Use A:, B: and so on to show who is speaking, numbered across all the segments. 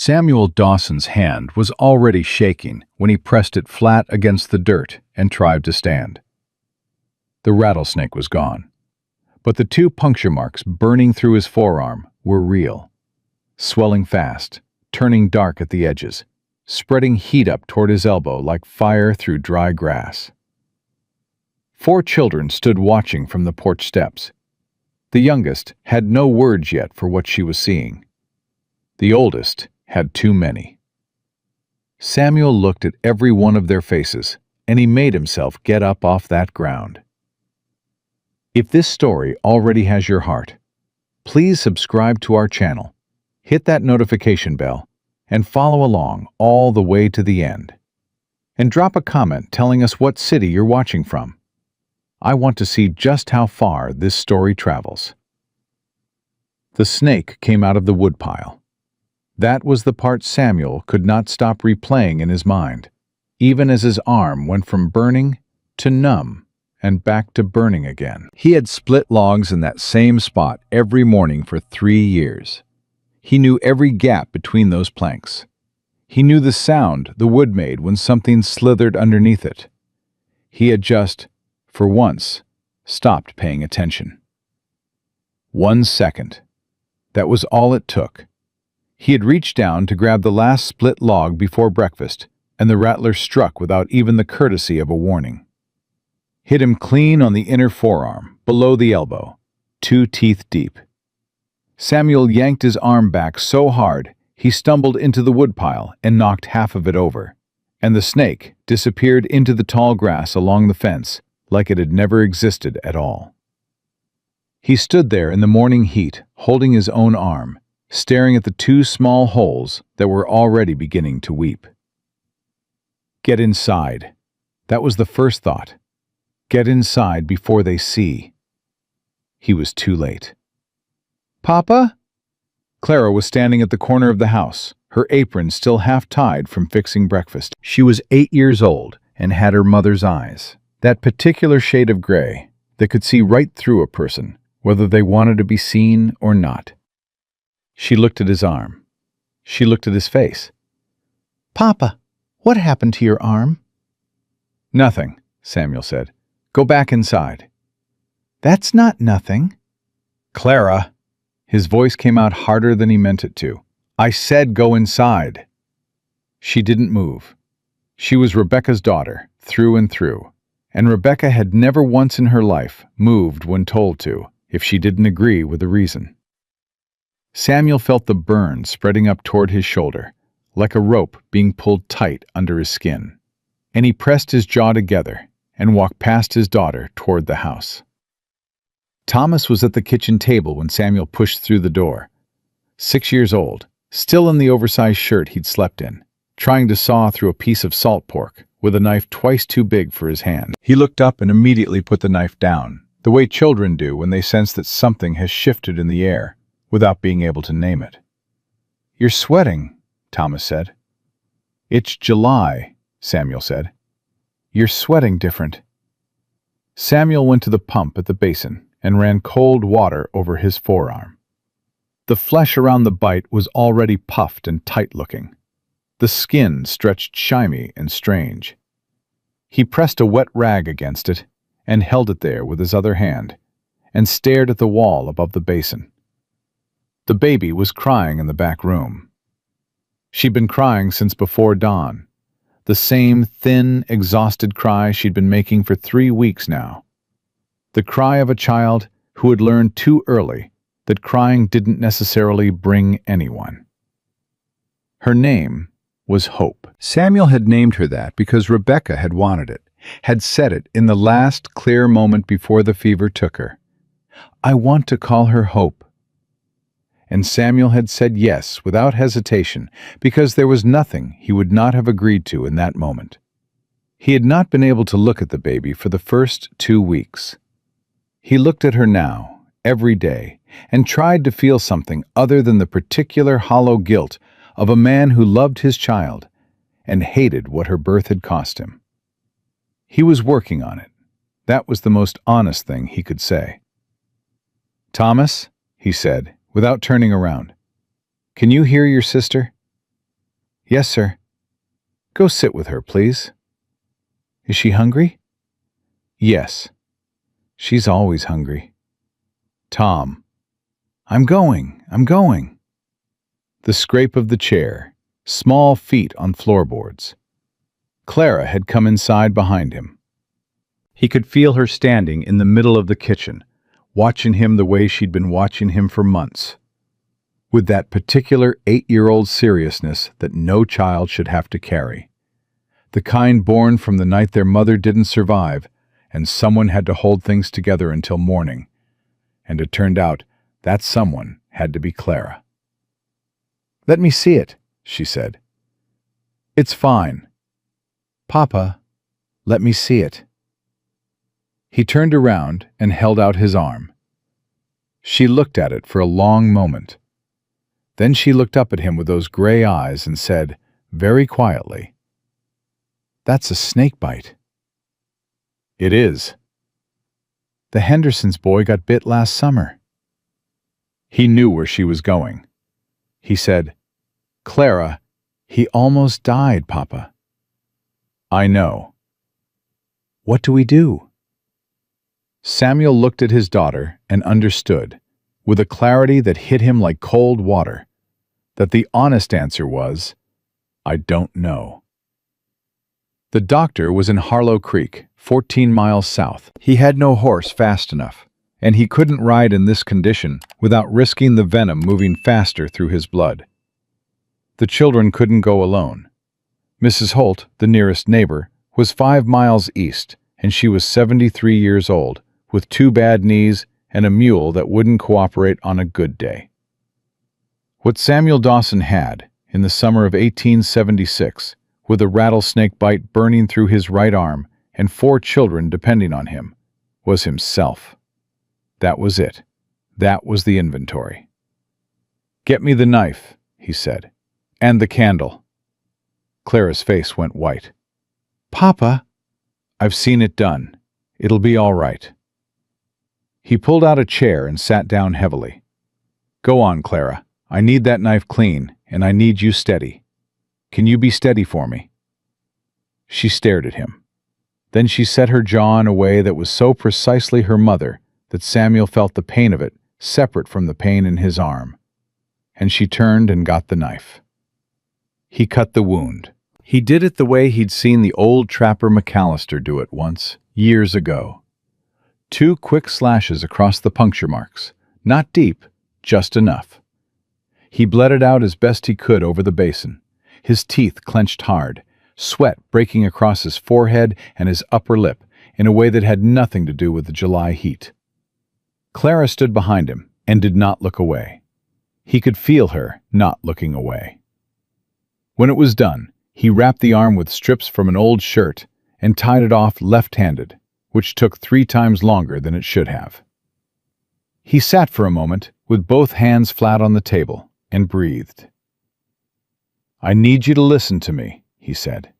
A: Samuel Dawson's hand was already shaking when he pressed it flat against the dirt and tried to stand. The rattlesnake was gone, but the 2 puncture marks burning through his forearm were real, swelling fast, turning dark at the edges, spreading heat up toward his elbow like fire through dry grass. 4 children stood watching from the porch steps. The youngest had no words yet for what she was seeing. The oldest had too many. Samuel looked at every one of their faces, and he made himself get up off that ground. If this story already has your heart, please subscribe to our channel, hit that notification bell, and follow along all the way to the end. And drop a comment telling us what city you're watching from. I want to see just how far this story travels. The snake came out of the woodpile. That was the part Samuel could not stop replaying in his mind, even as his arm went from burning to numb and back to burning again. He had split logs in that same spot every morning for 3 years. He knew every gap between those planks. He knew the sound the wood made when something slithered underneath it. He had just, for once, stopped paying attention. 1 second. That was all it took. He had reached down to grab the last split log before breakfast, and the rattler struck without even the courtesy of a warning. Hit him clean on the inner forearm, below the elbow, 2 teeth deep. Samuel yanked his arm back so hard he stumbled into the woodpile and knocked half of it over, and the snake disappeared into the tall grass along the fence like it had never existed at all. He stood there in the morning heat, holding his own arm, staring at the 2 small holes that were already beginning to weep. Get inside. That was the first thought. Get inside before they see. He was too late. "Papa?" Clara was standing at the corner of the house, her apron still half-tied from fixing breakfast. She was 8 years old and had her mother's eyes, that particular shade of gray that could see right through a person, whether they wanted to be seen or not. She looked at his arm. She looked at his face. "Papa, what happened to your arm?" "Nothing," Samuel said. "Go back inside." "That's not nothing." "Clara!" His voice came out harder than he meant it to. "I said go inside." She didn't move. She was Rebecca's daughter, through and through, and Rebecca had never once in her life moved when told to, if she didn't agree with the reason. Samuel felt the burn spreading up toward his shoulder, like a rope being pulled tight under his skin, and he pressed his jaw together and walked past his daughter toward the house. Thomas was at the kitchen table when Samuel pushed through the door. 6 years old, still in the oversized shirt he'd slept in, trying to saw through a piece of salt pork with a knife twice too big for his hand. He looked up and immediately put the knife down, the way children do when they sense that something has shifted in the air, without being able to name it. "You're sweating," Thomas said. "It's July," Samuel said. "You're sweating different." Samuel went to the pump at the basin and ran cold water over his forearm. The flesh around the bite was already puffed and tight-looking. The skin stretched shiny and strange. He pressed a wet rag against it and held it there with his other hand, and stared at the wall above the basin. The baby was crying in the back room. She'd been crying since before dawn, the same thin, exhausted cry she'd been making for 3 weeks now. The cry of a child who had learned too early that crying didn't necessarily bring anyone. Her name was Hope. Samuel had named her that because Rebecca had wanted it, had said it in the last clear moment before the fever took her. "I want to call her Hope." And Samuel had said yes without hesitation because there was nothing he would not have agreed to in that moment. He had not been able to look at the baby for the first 2 weeks. He looked at her now, every day, and tried to feel something other than the particular hollow guilt of a man who loved his child and hated what her birth had cost him. He was working on it. That was the most honest thing he could say. "Thomas," he said, without turning around, "can you hear your sister?" Yes, sir. Go sit with her, please. Is she hungry? Yes. She's always hungry. Tom. I'm going. The scrape of the chair, small feet on floorboards. Clara had come inside behind him. He could feel her standing in the middle of the kitchen, watching him the way she'd been watching him for months, with that particular 8-year-old seriousness that no child should have to carry. The kind born from the night their mother didn't survive, and someone had to hold things together until morning. And it turned out that someone had to be Clara. Let me see it, she said. It's fine. Papa, let me see it. He turned around and held out his arm. She looked at it for a long moment. Then she looked up at him with those gray eyes and said, very quietly, That's a snake bite. It is. The Henderson's boy got bit last summer. He knew where she was going. He said, Clara, he almost died, Papa. I know. What do we do? Samuel looked at his daughter and understood, with a clarity that hit him like cold water, that the honest answer was, I don't know. The doctor was in Harlow Creek, 14 miles south. He had no horse fast enough, and he couldn't ride in this condition without risking the venom moving faster through his blood. The children couldn't go alone. Mrs. Holt, the nearest neighbor, was 5 miles east, and she was 73 years old, with 2 bad knees and a mule that wouldn't cooperate on a good day. What Samuel Dawson had, in the summer of 1876, with a rattlesnake bite burning through his right arm and 4 children depending on him, was himself. That was it. That was the inventory. Get me the knife, he said, and the candle. Clara's face went white. Papa, I've seen it done. It'll be all right. He pulled out a chair and sat down heavily. Go on, Clara. I need that knife clean, and I need you steady. Can you be steady for me? She stared at him. Then she set her jaw in a way that was so precisely her mother that Samuel felt the pain of it separate from the pain in his arm. And she turned and got the knife. He cut the wound. He did it the way he'd seen the old trapper McAllister do it once, years ago. 2 quick slashes across the puncture marks, not deep, just enough. He bled it out as best he could over the basin, his teeth clenched hard, sweat breaking across his forehead and his upper lip in a way that had nothing to do with the July heat. Clara stood behind him and did not look away. He could feel her not looking away. When it was done, he wrapped the arm with strips from an old shirt and tied it off left-handed, which took 3 times longer than it should have. He sat for a moment with both hands flat on the table and breathed. I need you to listen to me, he said.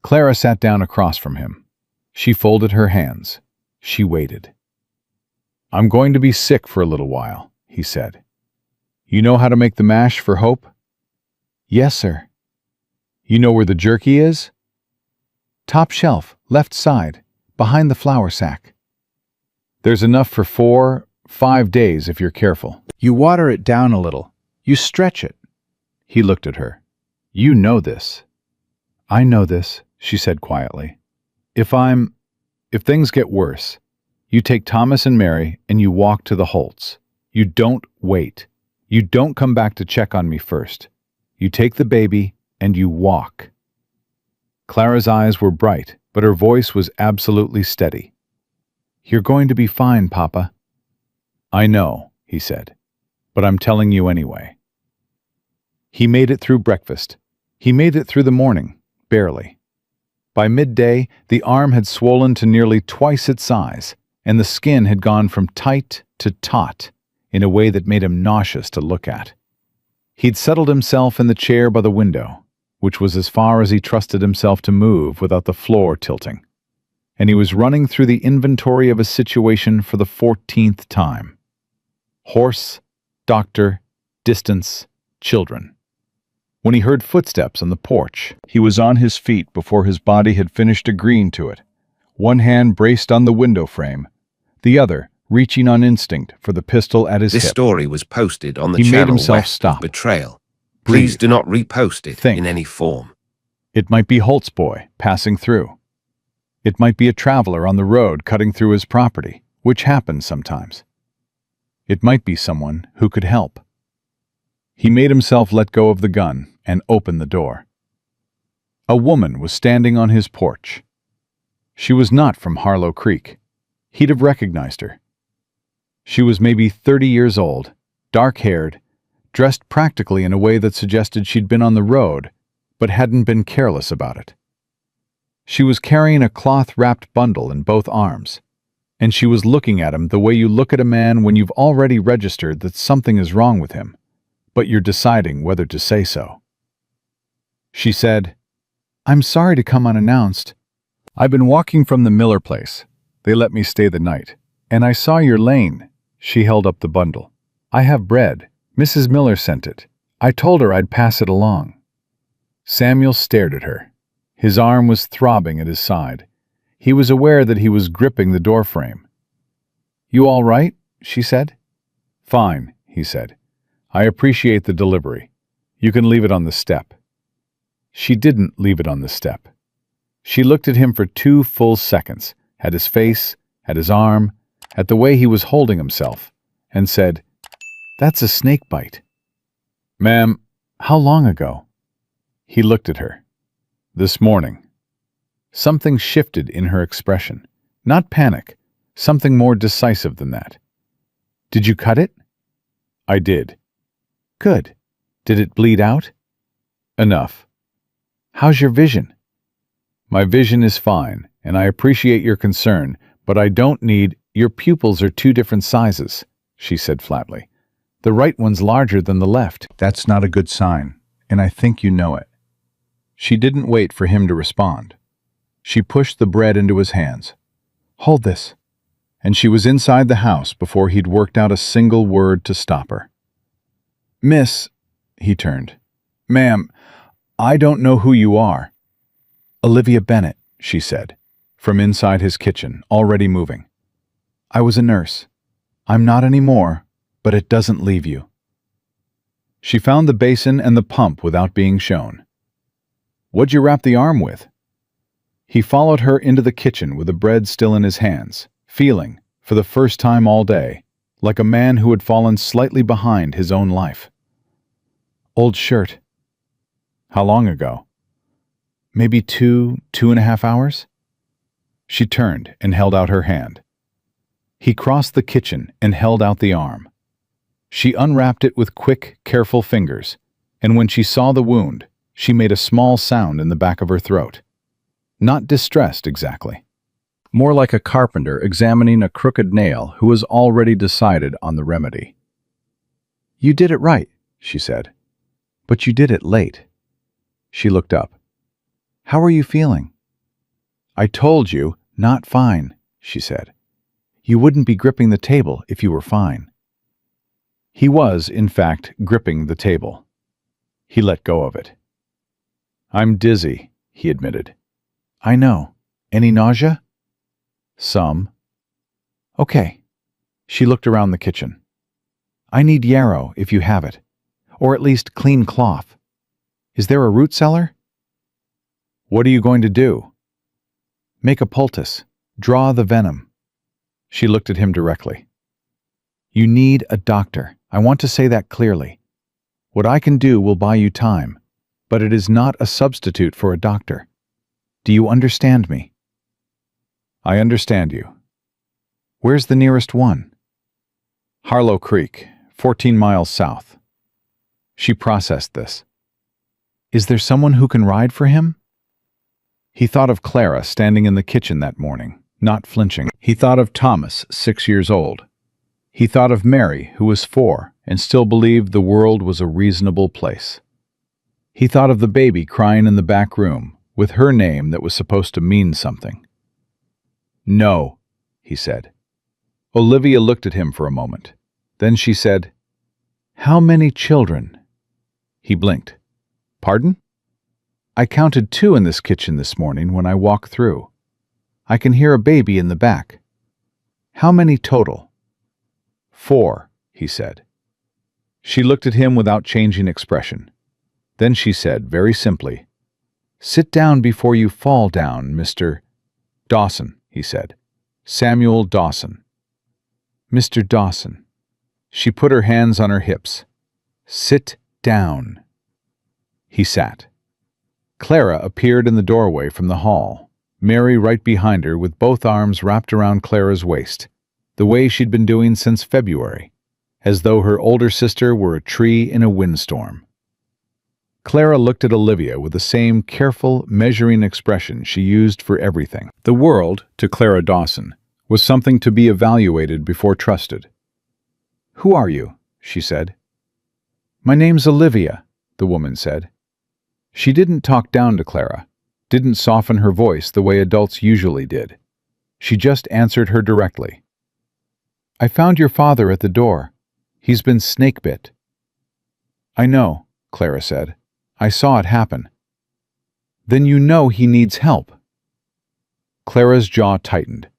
A: Clara sat down across from him. She folded her hands. She waited. I'm going to be sick for a little while, he said. You know how to make the mash for Hope? Yes, sir. You know where the jerky is? Top shelf, left side, behind the flour sack. There's enough for 4-5 days if you're careful. You water it down a little. You stretch it. He looked at her. You know this. I know this, she said quietly. If things get worse, you take Thomas and Mary and you walk to the Holts. You don't wait. You don't come back to check on me first. You take the baby and you walk. Clara's eyes were bright, but her voice was absolutely steady. You're going to be fine, Papa. I know, he said, but I'm telling you anyway. He made it through breakfast. He made it through the morning, barely. By midday, the arm had swollen to nearly twice its size, and the skin had gone from tight to taut in a way that made him nauseous to look at. He'd settled himself in the chair by the window, which was as far as he trusted himself to move without the floor tilting, and he was running through the inventory of a situation for the 14th time. Horse, doctor, distance, children. When he heard footsteps on the porch, he was on his feet before his body had finished agreeing to it. One hand braced on the window frame, the other reaching on instinct for the pistol at his hip.
B: This story was posted on the
A: He made
B: channel
A: himself
B: West
A: stop.
B: of Betrayal.
A: Breathe.
B: Please do not repost it
A: Think.
B: in any form.
A: It might be Holt's boy passing through. It might be a traveler on the road cutting through his property, which happens sometimes. It might be someone who could help. He made himself let go of the gun and open the door. A woman was standing on his porch. She was not from Harlow Creek. He'd have recognized her. She was maybe 30 years old, dark-haired, dressed practically in a way that suggested she'd been on the road, but hadn't been careless about it. She was carrying a cloth-wrapped bundle in both arms, and she was looking at him the way you look at a man when you've already registered that something is wrong with him, but you're deciding whether to say so. She said, "I'm sorry to come unannounced. I've been walking from the Miller place. They let me stay the night. And I saw your lane." She held up the bundle. "I have bread. Mrs. Miller sent it. I told her I'd pass it along." Samuel stared at her. His arm was throbbing at his side. He was aware that he was gripping the doorframe. "You all right?" she said. "Fine," he said. "I appreciate the delivery. You can leave it on the step." She didn't leave it on the step. She looked at him for 2 full seconds, at his face, at his arm, at the way he was holding himself, and said, "That's a snake bite." "Ma'am, how long ago?" He looked at her. "This morning." Something shifted in her expression. Not panic, something more decisive than that. "Did you cut it?" "I did." "Good. Did it bleed out?" "Enough." "How's your vision?" "My vision is fine, and I appreciate your concern, but I don't need— Your pupils are 2 different sizes," she said flatly. "The right one's larger than the left." "That's not a good sign, and I think you know it." She didn't wait for him to respond. She pushed the bread into his hands. "Hold this." And she was inside the house before he'd worked out a single word to stop her. "Miss," he turned. "Ma'am, I don't know who you are." "Olivia Bennett," she said, from inside his kitchen, already moving. "I was a nurse. I'm not anymore, but it doesn't leave you." She found the basin and the pump without being shown. "What'd you wrap the arm with?" He followed her into the kitchen with the bread still in his hands, feeling, for the first time all day, like a man who had fallen slightly behind his own life. "Old shirt." "How long ago?" "Maybe 2.5 hours?" She turned and held out her hand. He crossed the kitchen and held out the arm. She unwrapped it with quick, careful fingers, and when she saw the wound, she made a small sound in the back of her throat. Not distressed exactly. More like a carpenter examining a crooked nail who has already decided on the remedy. "You did it right," she said. "But you did it late." She looked up. "How are you feeling?" "I told you, not fine," she said. "You wouldn't be gripping the table if you were fine." He was, in fact, gripping the table. He let go of it. "I'm dizzy," he admitted. "I know. Any nausea?" "Some." "Okay." She looked around the kitchen. "I need yarrow, if you have it. Or at least clean cloth. Is there a root cellar?" "What are you going to do?" "Make a poultice. Draw the venom." She looked at him directly. "You need a doctor. I want to say that clearly. What I can do will buy you time, but it is not a substitute for a doctor. Do you understand me?" "I understand you." "Where's the nearest one?" "Harlow Creek, 14 miles south." She processed this. "Is there someone who can ride for him?" He thought of Clara standing in the kitchen that morning, not flinching. He thought of Thomas, 6 years old. He thought of Mary, who was 4 and still believed the world was a reasonable place. He thought of the baby crying in the back room, with her name that was supposed to mean something. "No," he said. Olivia looked at him for a moment. Then she said, "How many children?" He blinked. Pardon? I counted 2 in this kitchen this morning when I walked through. I can hear a baby in the back. How many total? 4, he said. She looked at him without changing expression. Then she said, very simply, "Sit down before you fall down, Mr. Dawson," he said. "Samuel Dawson." "Mr. Dawson." She put her hands on her hips. "Sit down." He sat. Clara appeared in the doorway from the hall, Mary right behind her with both arms wrapped around Clara's waist, the way she'd been doing since February, as though her older sister were a tree in a windstorm. Clara looked at Olivia with the same careful, measuring expression she used for everything. The world, to Clara Dawson, was something to be evaluated before trusted. "Who are you?" she said. "My name's Olivia," the woman said. She didn't talk down to Clara, didn't soften her voice the way adults usually did. She just answered her directly. "I found your father at the door. He's been snake-bit." "I know," Clara said. "I saw it happen." "Then you know he needs help." Clara's jaw tightened.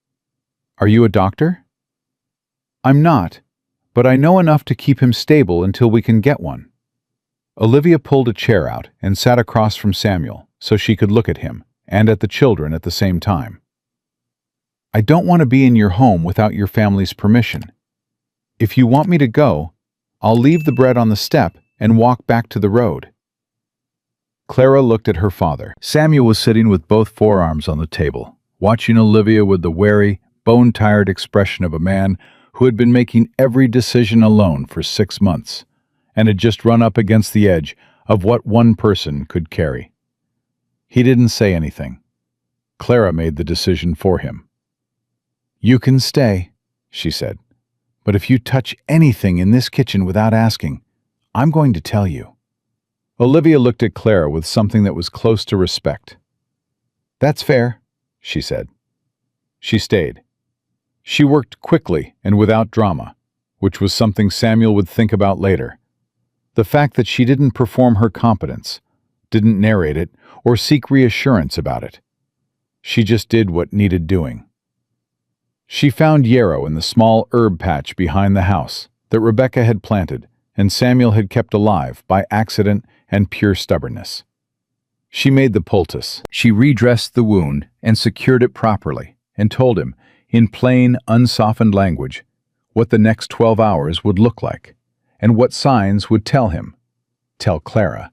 A: "Are you a doctor?" "I'm not, but I know enough to keep him stable until we can get one." Olivia pulled a chair out and sat across from Samuel so she could look at him and at the children at the same time. "I don't want to be in your home without your family's permission. If you want me to go, I'll leave the bread on the step and walk back to the road." Clara looked at her father. Samuel was sitting with both forearms on the table, watching Olivia with the wary, bone-tired expression of a man who had been making every decision alone for 6 months, and had just run up against the edge of what one person could carry. He didn't say anything. Clara made the decision for him. "You can stay," she said, "but if you touch anything in this kitchen without asking, I'm going to tell you." Olivia looked at Clara with something that was close to respect. "That's fair," she said. She stayed. She worked quickly and without drama, which was something Samuel would think about later. The fact that she didn't perform her competence, didn't narrate it, or seek reassurance about it. She just did what needed doing. She found yarrow in the small herb patch behind the house that Rebecca had planted and Samuel had kept alive by accident and pure stubbornness. She made the poultice. She redressed the wound and secured it properly and told him, in plain, unsoftened language, what the next 12 hours would look like and what signs would tell Clara,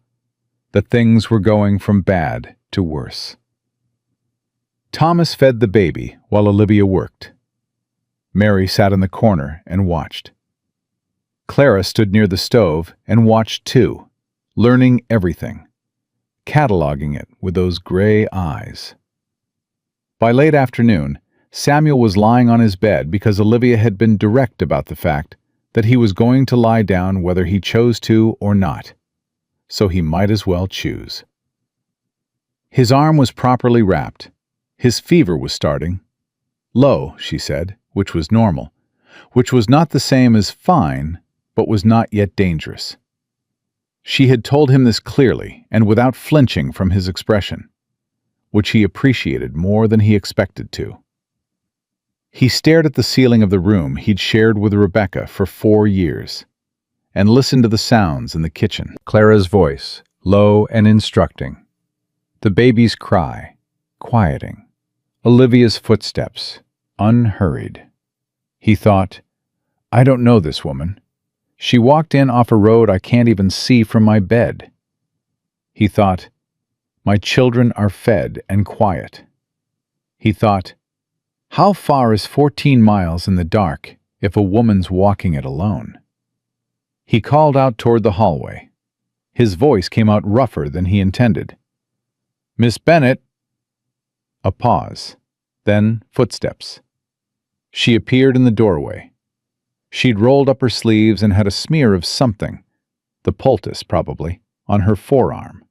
A: that things were going from bad to worse. Thomas fed the baby while Olivia worked. Mary sat in the corner and watched. Clara stood near the stove and watched too, learning everything, cataloging it with those gray eyes. By late afternoon, Samuel was lying on his bed because Olivia had been direct about the fact that he was going to lie down whether he chose to or not, so he might as well choose. His arm was properly wrapped. His fever was starting. Low, she said, which was normal, which was not the same as fine, but was not yet dangerous. She had told him this clearly and without flinching from his expression, which he appreciated more than he expected to. He stared at the ceiling of the room he'd shared with Rebecca for 4 years, and listened to the sounds in the kitchen. Clara's voice, low and instructing. The baby's cry, quieting. Olivia's footsteps, unhurried. He thought, I don't know this woman. She walked in off a road I can't even see from my bed. He thought, my children are fed and quiet. He thought, how far is 14 miles in the dark if a woman's walking it alone? He called out toward the hallway. His voice came out rougher than he intended. Miss Bennet. A pause, then footsteps. She appeared in the doorway. She'd rolled up her sleeves and had a smear of something, the poultice probably, on her forearm.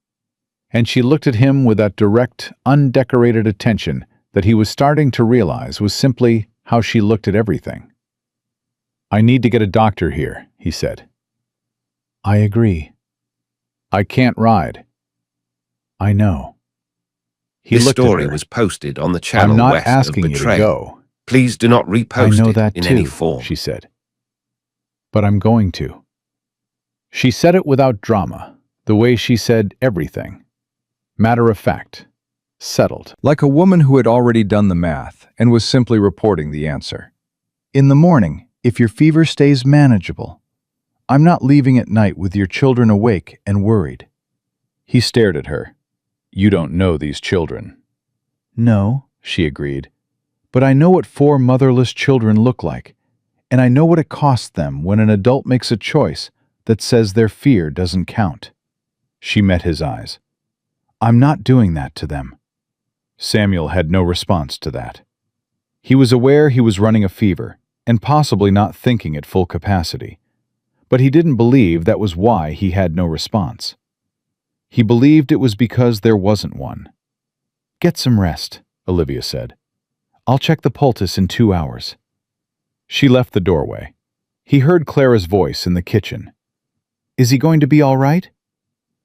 A: And she looked at him with that direct, undecorated attention that he was starting to realize was simply how she looked at everything. I need to get a doctor here, he said. I agree. I can't ride. I know. He
B: This
A: looked at
B: story
A: her.
B: was posted on the
A: I'm
B: channel
A: not
B: west of
A: asking you to
B: Betrayal.
A: go.
B: Please do not
A: I
B: repost
A: know
B: it
A: that
B: in
A: too,
B: any form.
A: she said. But I'm going to. She said it without drama, the way she said everything. Matter of fact. Settled. Like a woman who had already done the math and was simply reporting the answer. In the morning, if your fever stays manageable. I'm not leaving at night with your children awake and worried. He stared at her. You don't know these children. No, she agreed. But I know what 4 motherless children look like, and I know what it costs them when an adult makes a choice that says their fear doesn't count. She met his eyes. I'm not doing that to them. Samuel had no response to that. He was aware he was running a fever, and possibly not thinking at full capacity. But he didn't believe that was why he had no response. He believed it was because there wasn't one. Get some rest, Olivia said. I'll check the poultice in 2 hours. She left the doorway. He heard Clara's voice in the kitchen. Is he going to be all right?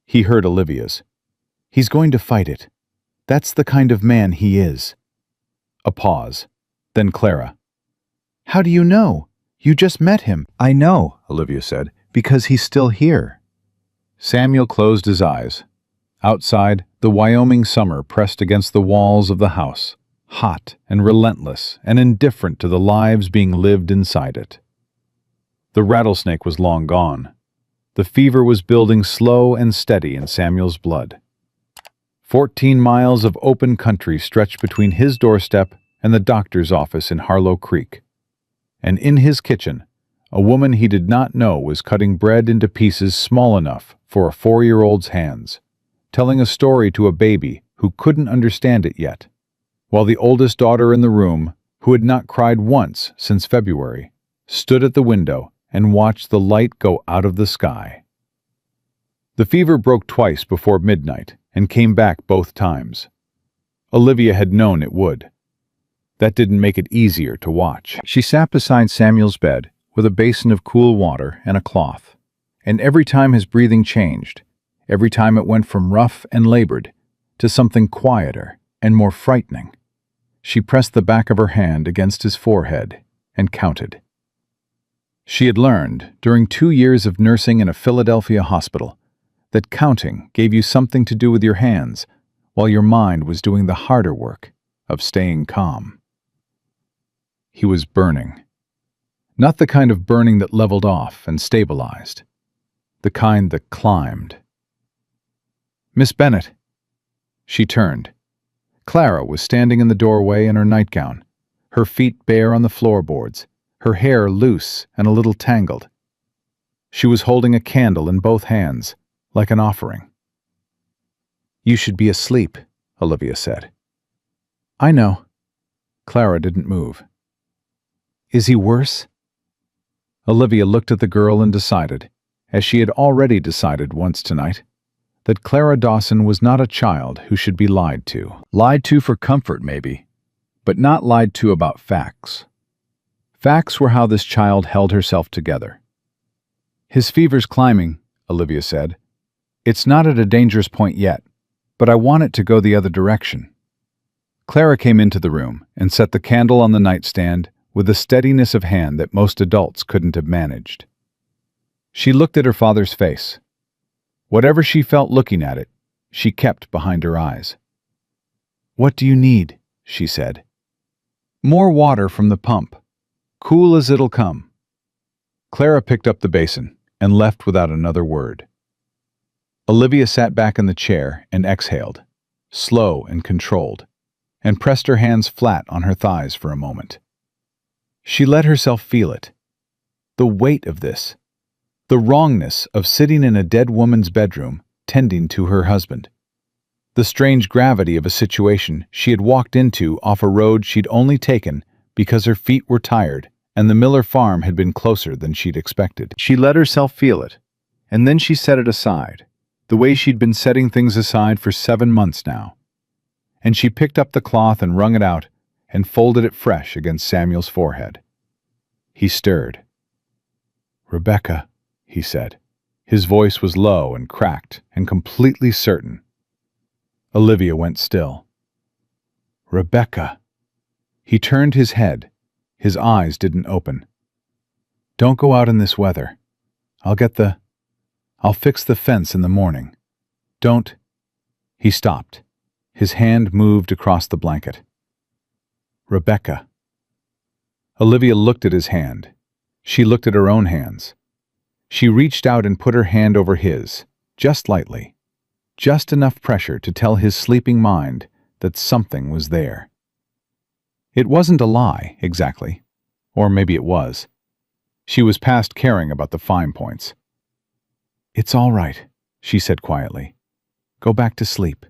A: He heard Olivia's. He's going to fight it. That's the kind of man he is. A pause. Then Clara. How do you know? You just met him. I know, Olivia said, because he's still here. Samuel closed his eyes. Outside, the Wyoming summer pressed against the walls of the house, hot and relentless and indifferent to the lives being lived inside it. The rattlesnake was long gone. The fever was building slow and steady in Samuel's blood. 14 miles of open country stretched between his doorstep and the doctor's office in Harlow Creek. And in his kitchen, a woman he did not know was cutting bread into pieces small enough for a 4-year-old's hands, telling a story to a baby who couldn't understand it yet, while the oldest daughter in the room, who had not cried once since February, stood at the window and watched the light go out of the sky. The fever broke twice before midnight and came back both times. Olivia had known it would. That didn't make it easier to watch. She sat beside Samuel's bed with a basin of cool water and a cloth, and every time his breathing changed, every time it went from rough and labored to something quieter and more frightening, she pressed the back of her hand against his forehead and counted. She had learned, during 2 years of nursing in a Philadelphia hospital, that counting gave you something to do with your hands while your mind was doing the harder work of staying calm. He was burning. Not the kind of burning that leveled off and stabilized. The kind that climbed. Miss Bennet. She turned. Clara was standing in the doorway in her nightgown, her feet bare on the floorboards, her hair loose and a little tangled. She was holding a candle in both hands, like an offering. You should be asleep, Olivia said. I know. Clara didn't move. Is he worse? Olivia looked at the girl and decided, as she had already decided once tonight, that Clara Dawson was not a child who should be lied to. Lied to for comfort, maybe, but not lied to about facts. Facts were how this child held herself together. His fever's climbing, Olivia said. It's not at a dangerous point yet, but I want it to go the other direction. Clara came into the room and set the candle on the nightstand with a steadiness of hand that most adults couldn't have managed. She looked at her father's face. Whatever she felt looking at it, she kept behind her eyes. What do you need? She said. More water from the pump. Cool as it'll come. Clara picked up the basin and left without another word. Olivia sat back in the chair and exhaled, slow and controlled, and pressed her hands flat on her thighs for a moment. She let herself feel it. The weight of this. The wrongness of sitting in a dead woman's bedroom, tending to her husband. The strange gravity of a situation she had walked into off a road she'd only taken because her feet were tired and the Miller farm had been closer than she'd expected. She let herself feel it, and then she set it aside, the way she'd been setting things aside for 7 months now. And she picked up the cloth and wrung it out and folded it fresh against Samuel's forehead. He stirred. Rebecca, he said. His voice was low and cracked and completely certain. Olivia went still. Rebecca. He turned his head. His eyes didn't open. Don't go out in this weather. I'll fix the fence in the morning. Don't. He stopped. His hand moved across the blanket. Rebecca. Olivia looked at his hand. She looked at her own hands. She reached out and put her hand over his, just lightly. Just enough pressure to tell his sleeping mind that something was there. It wasn't a lie, exactly. Or maybe it was. She was past caring about the fine points. It's all right, she said quietly. Go back to sleep.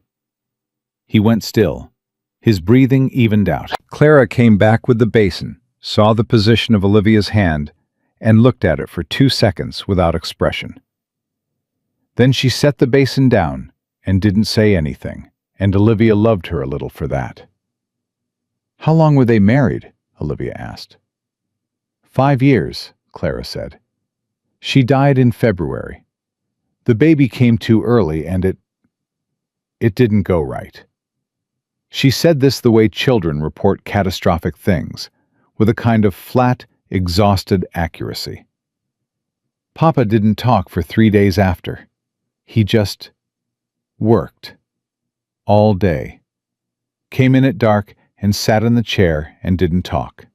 A: He went still. His breathing evened out. Clara came back with the basin, saw the position of Olivia's hand, and looked at it for 2 seconds without expression. Then she set the basin down and didn't say anything, and Olivia loved her a little for that. How long were they married? Olivia asked. 5 years, Clara said. She died in February. The baby came too early and it didn't go right. She said this the way children report catastrophic things, with a kind of flat, exhausted accuracy. Papa didn't talk for 3 days after. He just worked. All day. Came in at dark and sat in the chair and didn't talk.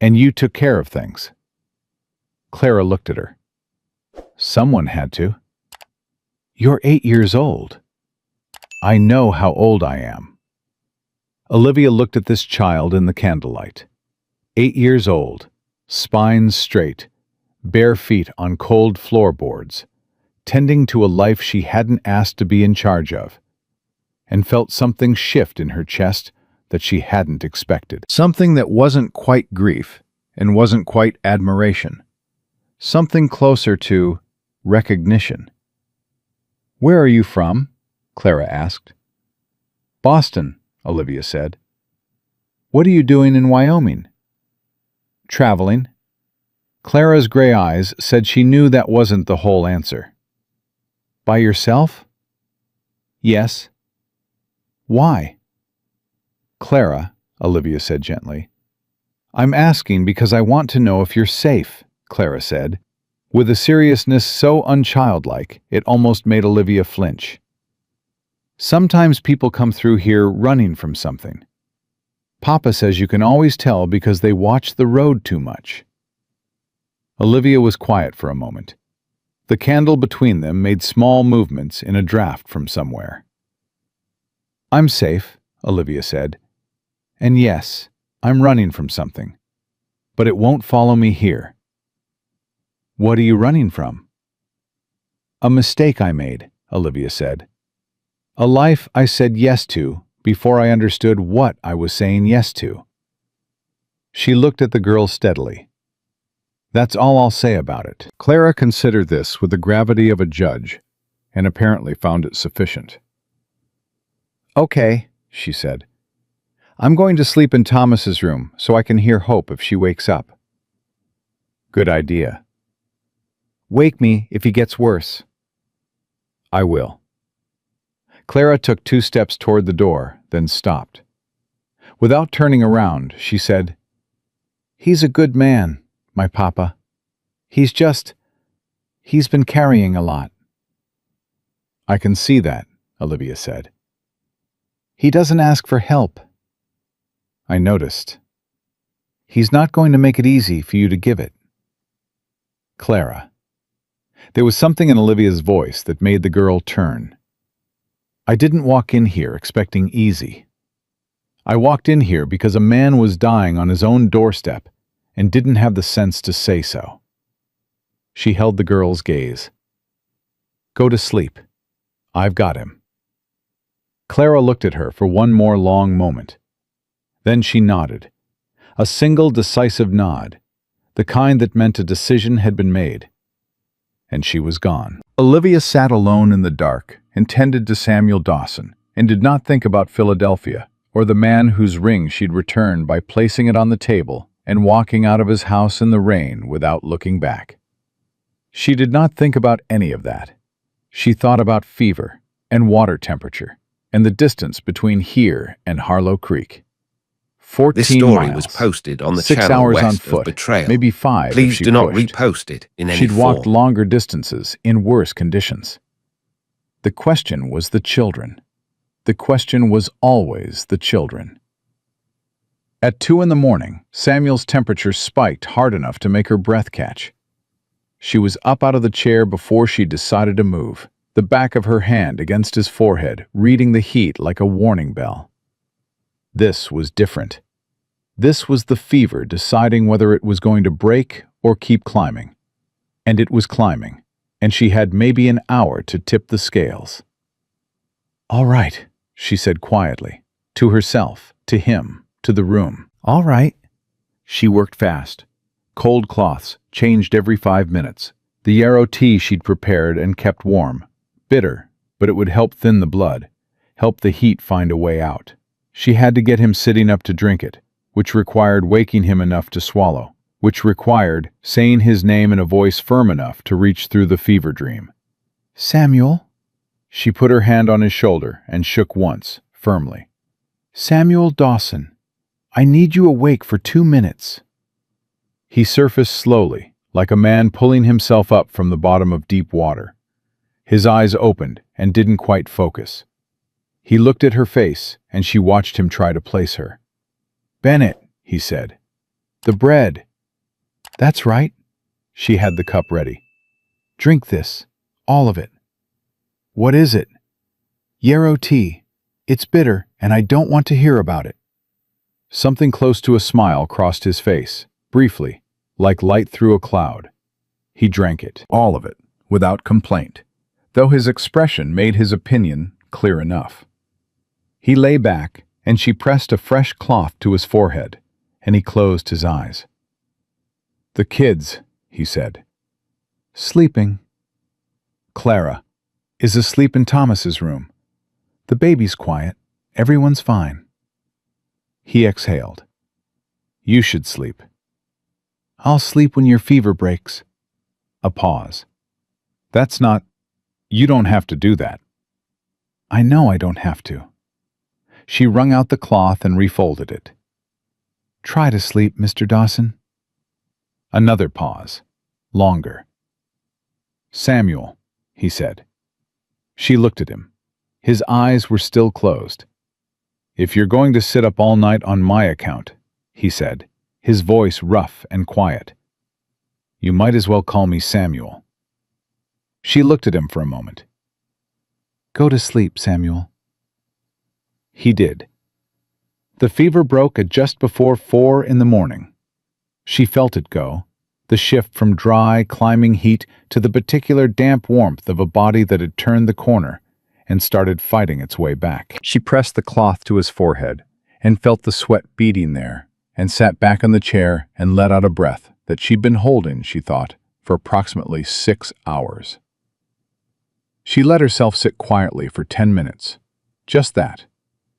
A: And you took care of things. Clara looked at her. Someone had to. You're 8 years old. I know how old I am. Olivia looked at this child in the candlelight. 8 years old, spines straight, bare feet on cold floorboards, tending to a life she hadn't asked to be in charge of, and felt something shift in her chest that she hadn't expected. Something that wasn't quite grief and wasn't quite admiration. Something closer to recognition. Where are you from? Clara asked. Boston, Olivia said. What are you doing in Wyoming? Traveling. Clara's gray eyes said she knew that wasn't the whole answer. By yourself? Yes. Why? Clara, Olivia said gently. I'm asking because I want to know if you're safe, Clara said, with a seriousness so unchildlike it almost made Olivia flinch. Sometimes people come through here running from something. Papa says you can always tell because they watch the road too much. Olivia was quiet for a moment. The candle between them made small movements in a draft from somewhere. I'm safe, Olivia said. And yes, I'm running from something. But it won't follow me here. What are you running from? A mistake I made, Olivia said. A life I said yes to before I understood what I was saying yes to. She looked at the girl steadily. That's all I'll say about it. Clara considered this with the gravity of a judge, and apparently found it sufficient. Okay, she said. I'm going to sleep in Thomas's room so I can hear Hope if she wakes up. Good idea. Wake me if he gets worse. I will. Clara took 2 steps toward the door, then stopped. Without turning around, she said, He's a good man, my papa. He's been carrying a lot. I can see that, Olivia said. He doesn't ask for help. I noticed. He's not going to make it easy for you to give it. Clara. There was something in Olivia's voice that made the girl turn. I didn't walk in here expecting easy. I walked in here because a man was dying on his own doorstep and didn't have the sense to say so. She held the girl's gaze. Go to sleep. I've got him. Clara looked at her for one more long moment. Then she nodded. A single decisive nod, the kind that meant a decision had been made. And she was gone. Olivia sat alone in the dark and tended to Samuel Dawson, and did not think about Philadelphia or the man whose ring she'd returned by placing it on the table and walking out of his house in the rain without looking back. She did not think about any of that. She thought about fever and water temperature and the distance between here and Harlow Creek. 14
B: This story
A: miles.
B: was posted on the
A: 6
B: channel
A: hours on
B: west of
A: foot,
B: Betrayal.
A: maybe 5 if
B: Please
A: she
B: do not
A: pushed.
B: repost it in any
A: She'd walked
B: form.
A: longer distances in worse conditions. The question was the children. The question was always the children. At 2 in the morning, Samuel's temperature spiked hard enough to make her breath catch. She was up out of the chair before she decided to move, the back of her hand against his forehead, reading the heat like a warning bell. This was different. This was the fever deciding whether it was going to break or keep climbing. And it was climbing, and she had maybe an hour to tip the scales. "All right," she said quietly, to herself, to him, to the room. "All right." She worked fast. Cold cloths, changed every 5 minutes. The yarrow tea she'd prepared and kept warm. Bitter, but it would help thin the blood, help the heat find a way out. She had to get him sitting up to drink it, which required waking him enough to swallow, which required saying his name in a voice firm enough to reach through the fever dream. "Samuel?" She put her hand on his shoulder and shook once, firmly. "Samuel Dawson, I need you awake for 2 minutes." He surfaced slowly, like a man pulling himself up from the bottom of deep water. His eyes opened and didn't quite focus. He looked at her face, and she watched him try to place her. "Bennett," he said. "The bread." "That's right." She had the cup ready. "Drink this, all of it." "What is it?" "Yarrow tea. It's bitter, and I don't want to hear about it." Something close to a smile crossed his face, briefly, like light through a cloud. He drank it, all of it, without complaint, though his expression made his opinion clear enough. He lay back, and she pressed a fresh cloth to his forehead, and he closed his eyes. "The kids," he said. "Sleeping." "Clara is asleep in Thomas's room. The baby's quiet. Everyone's fine." He exhaled. "You should sleep." "I'll sleep when your fever breaks." A pause. "That's not... You don't have to do that." "I know I don't have to." She wrung out the cloth and refolded it. "Try to sleep, Mr. Dawson." Another pause. Longer. "Samuel," he said. She looked at him. His eyes were still closed. "If you're going to sit up all night on my account," he said, his voice rough and quiet, "you might as well call me Samuel." She looked at him for a moment. "Go to sleep, Samuel." He did. The fever broke at just before 4 in the morning. She felt it go, the shift from dry, climbing heat to the particular damp warmth of a body that had turned the corner and started fighting its way back. She pressed the cloth to his forehead and felt the sweat beading there, and sat back on the chair and let out a breath that she'd been holding, she thought, for approximately 6 hours. She let herself sit quietly for 10 minutes. Just that.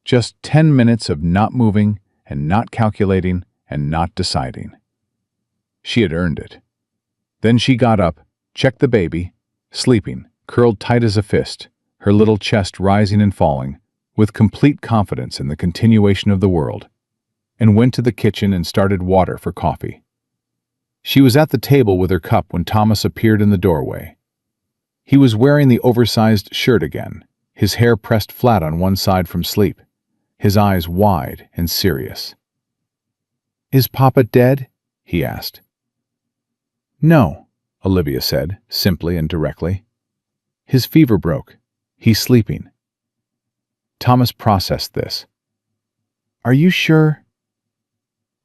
A: Just 10 minutes of not moving and not calculating and not deciding. She had earned it. Then she got up, checked the baby, sleeping, curled tight as a fist, her little chest rising and falling, with complete confidence in the continuation of the world, and went to the kitchen and started water for coffee. She was at the table with her cup when Thomas appeared in the doorway. He was wearing the oversized shirt again, his hair pressed flat on one side from sleep, his eyes wide and serious. "Is Papa dead?" he asked. "No," Olivia said, simply and directly. "His fever broke. He's sleeping." Thomas processed this. "Are you sure?"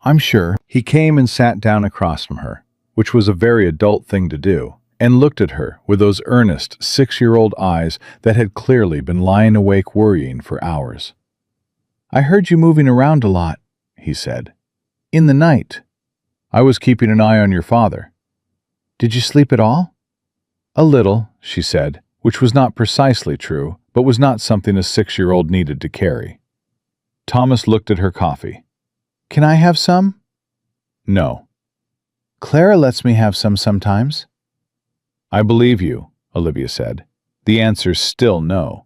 A: "I'm sure." He came and sat down across from her, which was a very adult thing to do, and looked at her with those earnest 6-year-old eyes that had clearly been lying awake worrying for hours. "I heard you moving around a lot," he said. "In the night." "I was keeping an eye on your father." "Did you sleep at all?" "A little," she said, which was not precisely true, but was not something a 6-year-old needed to carry. Thomas looked at her coffee. "Can I have some?" "No." "Clara lets me have some sometimes." "I believe you," Olivia said. "The answer's still no."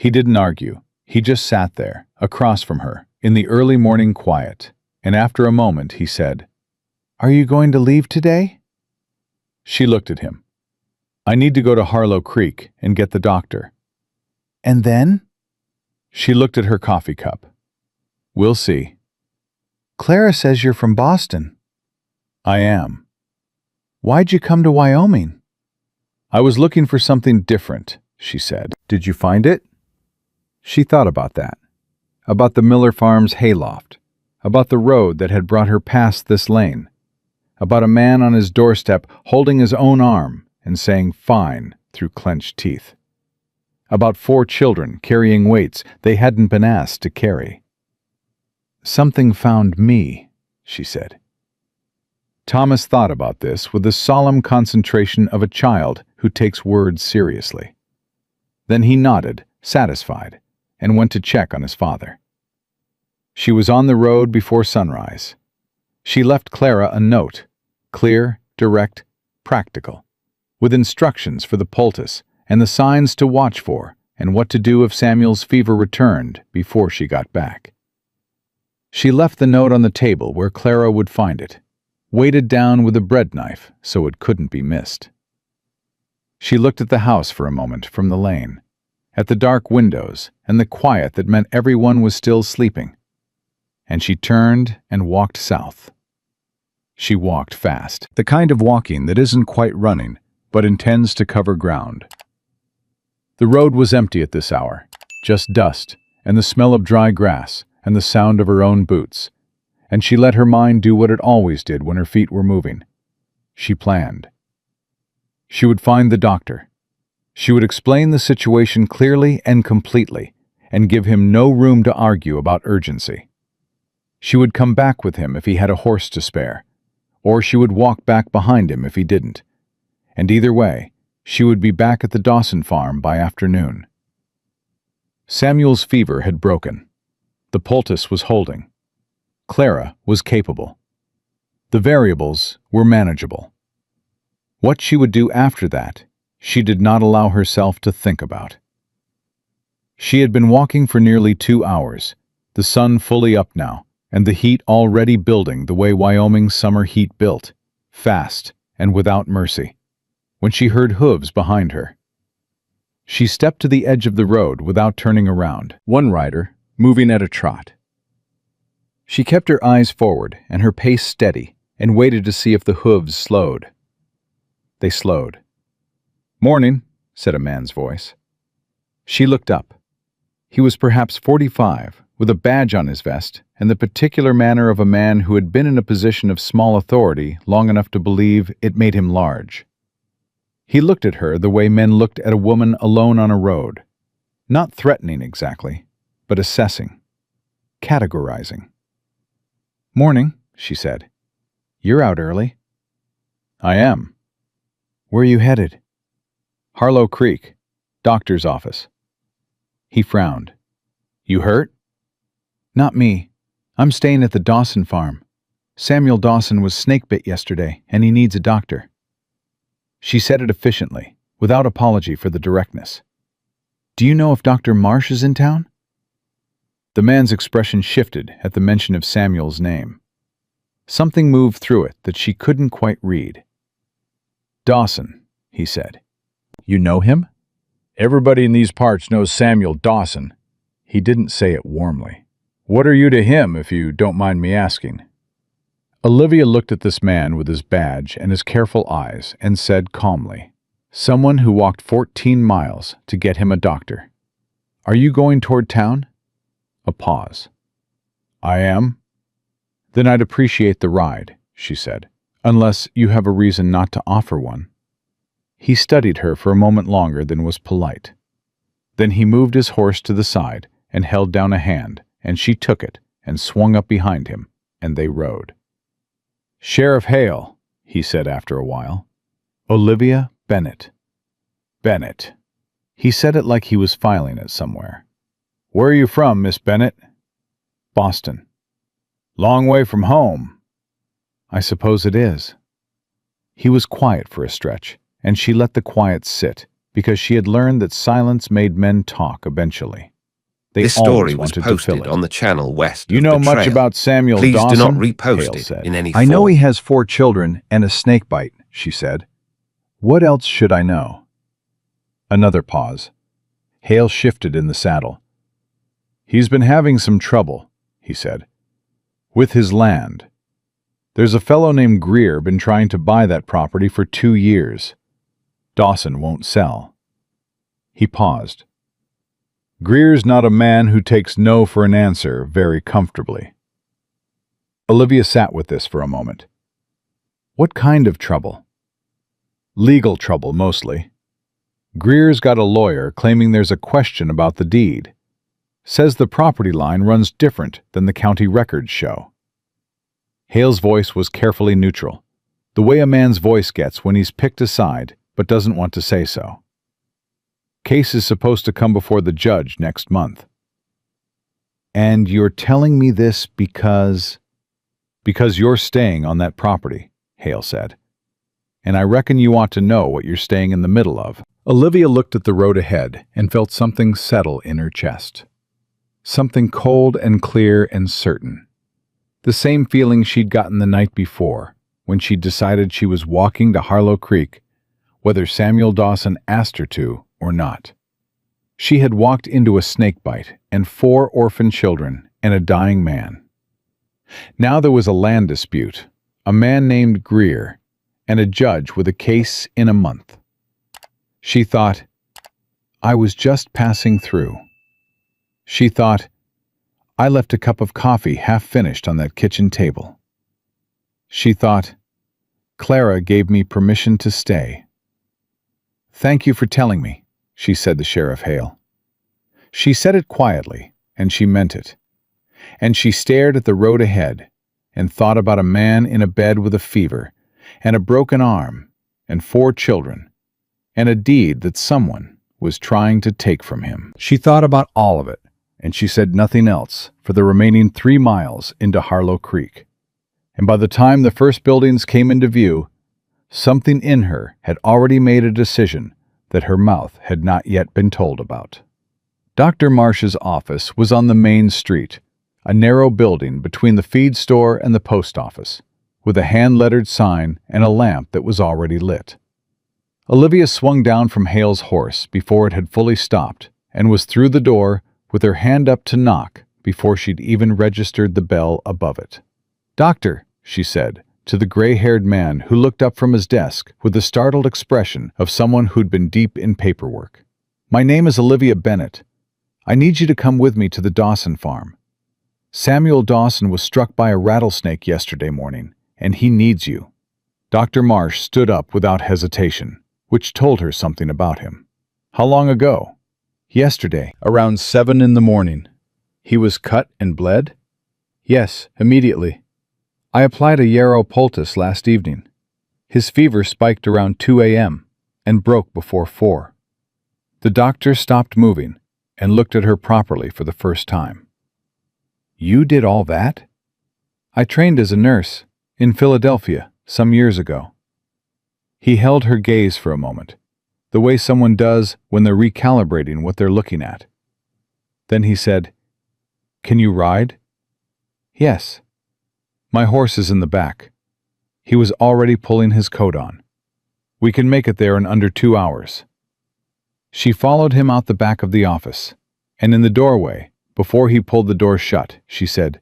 A: He didn't argue. He just sat there, across from her, in the early morning quiet, and after a moment he said, "Are you going to leave today?" She looked at him. "I need to go to Harlow Creek and get the doctor." "And then?" She looked at her coffee cup. "We'll see." "Clara says you're from Boston." "I am." "Why'd you come to Wyoming?" "I was looking for something different," she said. "Did you find it?" She thought about that. About the Miller Farm's hayloft. About the road that had brought her past this lane. About a man on his doorstep holding his own arm and saying "fine" through clenched teeth. About 4 children carrying weights they hadn't been asked to carry. "Something found me," she said. Thomas thought about this with the solemn concentration of a child who takes words seriously. Then he nodded, satisfied, and went to check on his father. She was on the road before sunrise. She left Clara a note, clear, direct, practical, with instructions for the poultice and the signs to watch for and what to do if Samuel's fever returned before she got back. She left the note on the table where Clara would find it, weighted down with a bread knife so it couldn't be missed. She looked at the house for a moment from the lane, at the dark windows and the quiet that meant everyone was still sleeping, and she turned and walked south. She walked fast, the kind of walking that isn't quite running, but intends to cover ground. The road was empty at this hour, just dust and the smell of dry grass and the sound of her own boots, and she let her mind do what it always did when her feet were moving. She planned. She would find the doctor. She would explain the situation clearly and completely, and give him no room to argue about urgency. She would come back with him if he had a horse to spare, or she would walk back behind him if he didn't, and either way, she would be back at the Dawson farm by afternoon. Samuel's fever had broken. The poultice was holding. Clara was capable. The variables were manageable. What she would do after that, she did not allow herself to think about. She had been walking for nearly 2 hours, the sun fully up now, and the heat already building the way Wyoming's summer heat built, fast and without mercy, when she heard hooves behind her. She stepped to the edge of the road without turning around, one rider moving at a trot. She kept her eyes forward and her pace steady and waited to see if the hooves slowed. They slowed. "Morning," said a man's voice. She looked up. He was perhaps 45, with a badge on his vest and the particular manner of a man who had been in a position of small authority long enough to believe it made him large. He looked at her the way men looked at a woman alone on a road, not threatening exactly, but assessing, categorizing. "Morning," she said. "You're out early." "I am." "Where are you headed?" "Harlow Creek, doctor's office." He frowned. "You hurt?" "Not me. I'm staying at the Dawson farm. Samuel Dawson was snake-bit yesterday, and he needs a doctor." She said it efficiently, without apology for the directness. "Do you know if Dr. Marsh is in town?" The man's expression shifted at the mention of Samuel's name. Something moved through it that she couldn't quite read. "Dawson," he said. "You know him?" "Everybody in these parts knows Samuel Dawson." He didn't say it warmly. "What are you to him, if you don't mind me asking?" Olivia looked at this man with his badge and his careful eyes and said calmly, "Someone who walked 14 miles to get him a doctor. Are you going toward town?" A pause. "I am." "Then I'd appreciate the ride," she said, "unless you have a reason not to offer one." He studied her for a moment longer than was polite. Then he moved his horse to the side and held down a hand, and she took it and swung up behind him, and they rode. "Sheriff Hale," he said after a while. "Olivia Bennett." Bennett. He said it like he was filing it somewhere. "Where are you from, Miss Bennett?" "Boston." "Long way from home." "I suppose it is." He was quiet for a stretch, and she let the quiet sit, because she had learned that silence made men talk eventually. They
B: This
A: always
B: story was
A: wanted to fill
B: posted
A: it.
B: on the channel west
A: You
B: of
A: know
B: the
A: much
B: trail.
A: about Samuel
B: Please
A: Dawson?
B: do not repost
A: Hale
B: it
A: said.
B: in any
A: I know
B: form.
A: he has 4 children and a snake bite, she said. What else should I know? Another pause. Hale shifted in the saddle. He's been having some trouble, he said, with his land. There's a fellow named Greer been trying to buy that property for 2 years. Dawson won't sell. He paused. Greer's not a man who takes no for an answer very comfortably. Olivia sat with this for a moment. What kind of trouble? Legal trouble, mostly. Greer's got a lawyer claiming there's a question about the deed. Says the property line runs different than the county records show. Hale's voice was carefully neutral, the way a man's voice gets when he's picked aside but doesn't want to say so. Case is supposed to come before the judge next month. And you're telling me this because you're staying on that property, Hale said. And I reckon you ought to know what you're staying in the middle of. Olivia looked at the road ahead and felt something settle in her chest. Something cold and clear and certain. The same feeling she'd gotten the night before, when she'd decided she was walking to Harlow Creek, whether Samuel Dawson asked her to or not. She had walked into a snake bite and 4 orphan children and a dying man. Now there was a land dispute, a man named Greer, and a judge with a case in a month. She thought, I was just passing through. She thought, I left a cup of coffee half finished on that kitchen table. She thought, Clara gave me permission to stay. Thank you for telling me, she said to Sheriff Hale. She said it quietly, and she meant it. And she stared at the road ahead and thought about a man in a bed with a fever and a broken arm and 4 children and a deed that someone was trying to take from him. She thought about all of it, and she said nothing else for the remaining 3 miles into Harlow Creek. And by the time the first buildings came into view, something in her had already made a decision that her mouth had not yet been told about. Dr. Marsh's office was on the main street, a narrow building between the feed store and the post office, with a hand-lettered sign and a lamp that was already lit. Olivia swung down from Hale's horse before it had fully stopped and was through the door with her hand up to knock before she'd even registered the bell above it. Doctor, she said, to the gray-haired man who looked up from his desk with the startled expression of someone who'd been deep in paperwork. My name is Olivia Bennett. I need you to come with me to the Dawson farm. Samuel Dawson was struck by a rattlesnake yesterday morning, and he needs you. Dr. Marsh stood up without hesitation, which told her something about him. How long ago? Yesterday, around 7 in the morning. He was cut and bled? Yes, immediately. I applied a yarrow poultice last evening. His fever spiked around 2 a.m. and broke before 4. The doctor stopped moving and looked at her properly for the first time. You did all that? I trained as a nurse in Philadelphia some years ago. He held her gaze for a moment, the way someone does when they're recalibrating what they're looking at. Then he said, Can you ride? Yes. My horse is in the back. He was already pulling his coat on. We can make it there in under 2 hours. She followed him out the back of the office, and in the doorway, before he pulled the door shut, she said,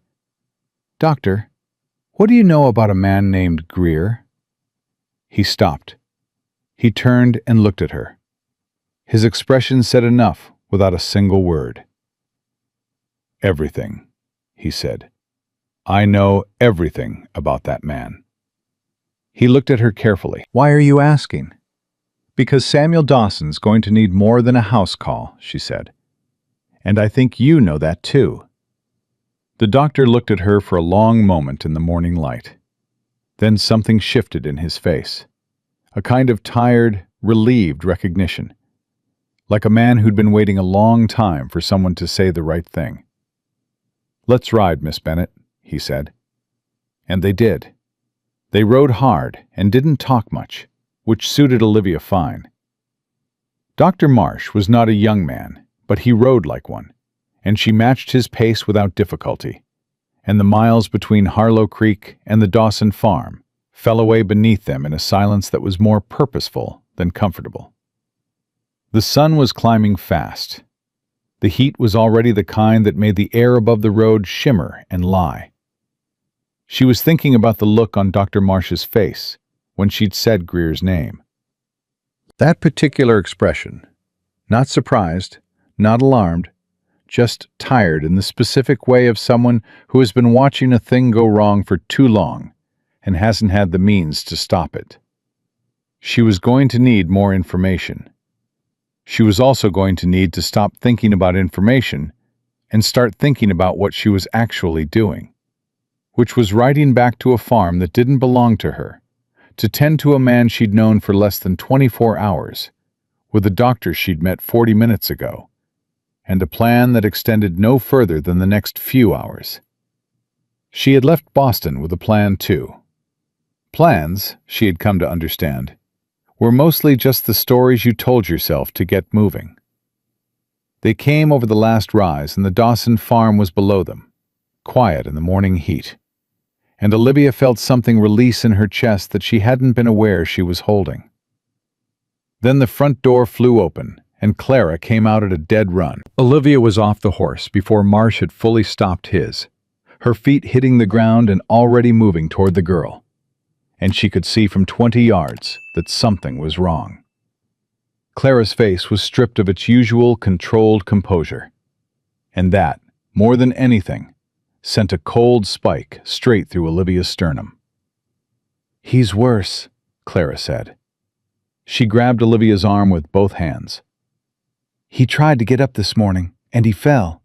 A: Doctor, what do you know about a man named Greer? He stopped. He turned and looked at her. His expression said enough without a single word. Everything, he said. I know everything about that man. He looked at her carefully. Why are you asking? Because Samuel Dawson's going to need more than a house call, she said. And I think you know that too. The doctor looked at her for a long moment in the morning light. Then something shifted in his face. A kind of tired, relieved recognition. Like a man who'd been waiting a long time for someone to say the right thing. Let's ride, Miss Bennett, he said. And they did. They rode hard and didn't talk much, which suited Olivia fine. Dr. Marsh was not a young man, but he rode like one, and she matched his pace without difficulty, and the miles between Harlow Creek and the Dawson farm fell away beneath them in a silence that was more purposeful than comfortable. The sun was climbing fast. The heat was already the kind that made the air above the road shimmer and lie. She was thinking about the look on Dr. Marsh's face when she'd said Greer's name. That particular expression, not surprised, not alarmed, just tired in the specific way of someone who has been watching a thing go wrong for too long and hasn't had the means to stop it. She was going to need more information. She was also going to need to stop thinking about information and start thinking about what she was actually doing, which was riding back to a farm that didn't belong to her, to tend to a man she'd known for less than 24 hours, with a doctor she'd met 40 minutes ago, and a plan that extended no further than the next few hours. She had left Boston with a plan too. Plans, she had come to understand, were mostly just the stories you told yourself to get moving. They came over the last rise, and the Dawson farm was below them, quiet in the morning heat, and Olivia felt something release in her chest that she hadn't been aware she was holding. Then the front door flew open, and Clara came out at a dead run. Olivia was off the horse before Marsh had fully stopped his, her feet hitting the ground and already moving toward the girl, and she could see from 20 yards that something was wrong. Clara's face was stripped of its usual controlled composure, and that, more than anything, sent a cold spike straight through Olivia's sternum. "He's worse," Clara said. She grabbed Olivia's arm with both hands. "He tried to get up this morning, and he fell.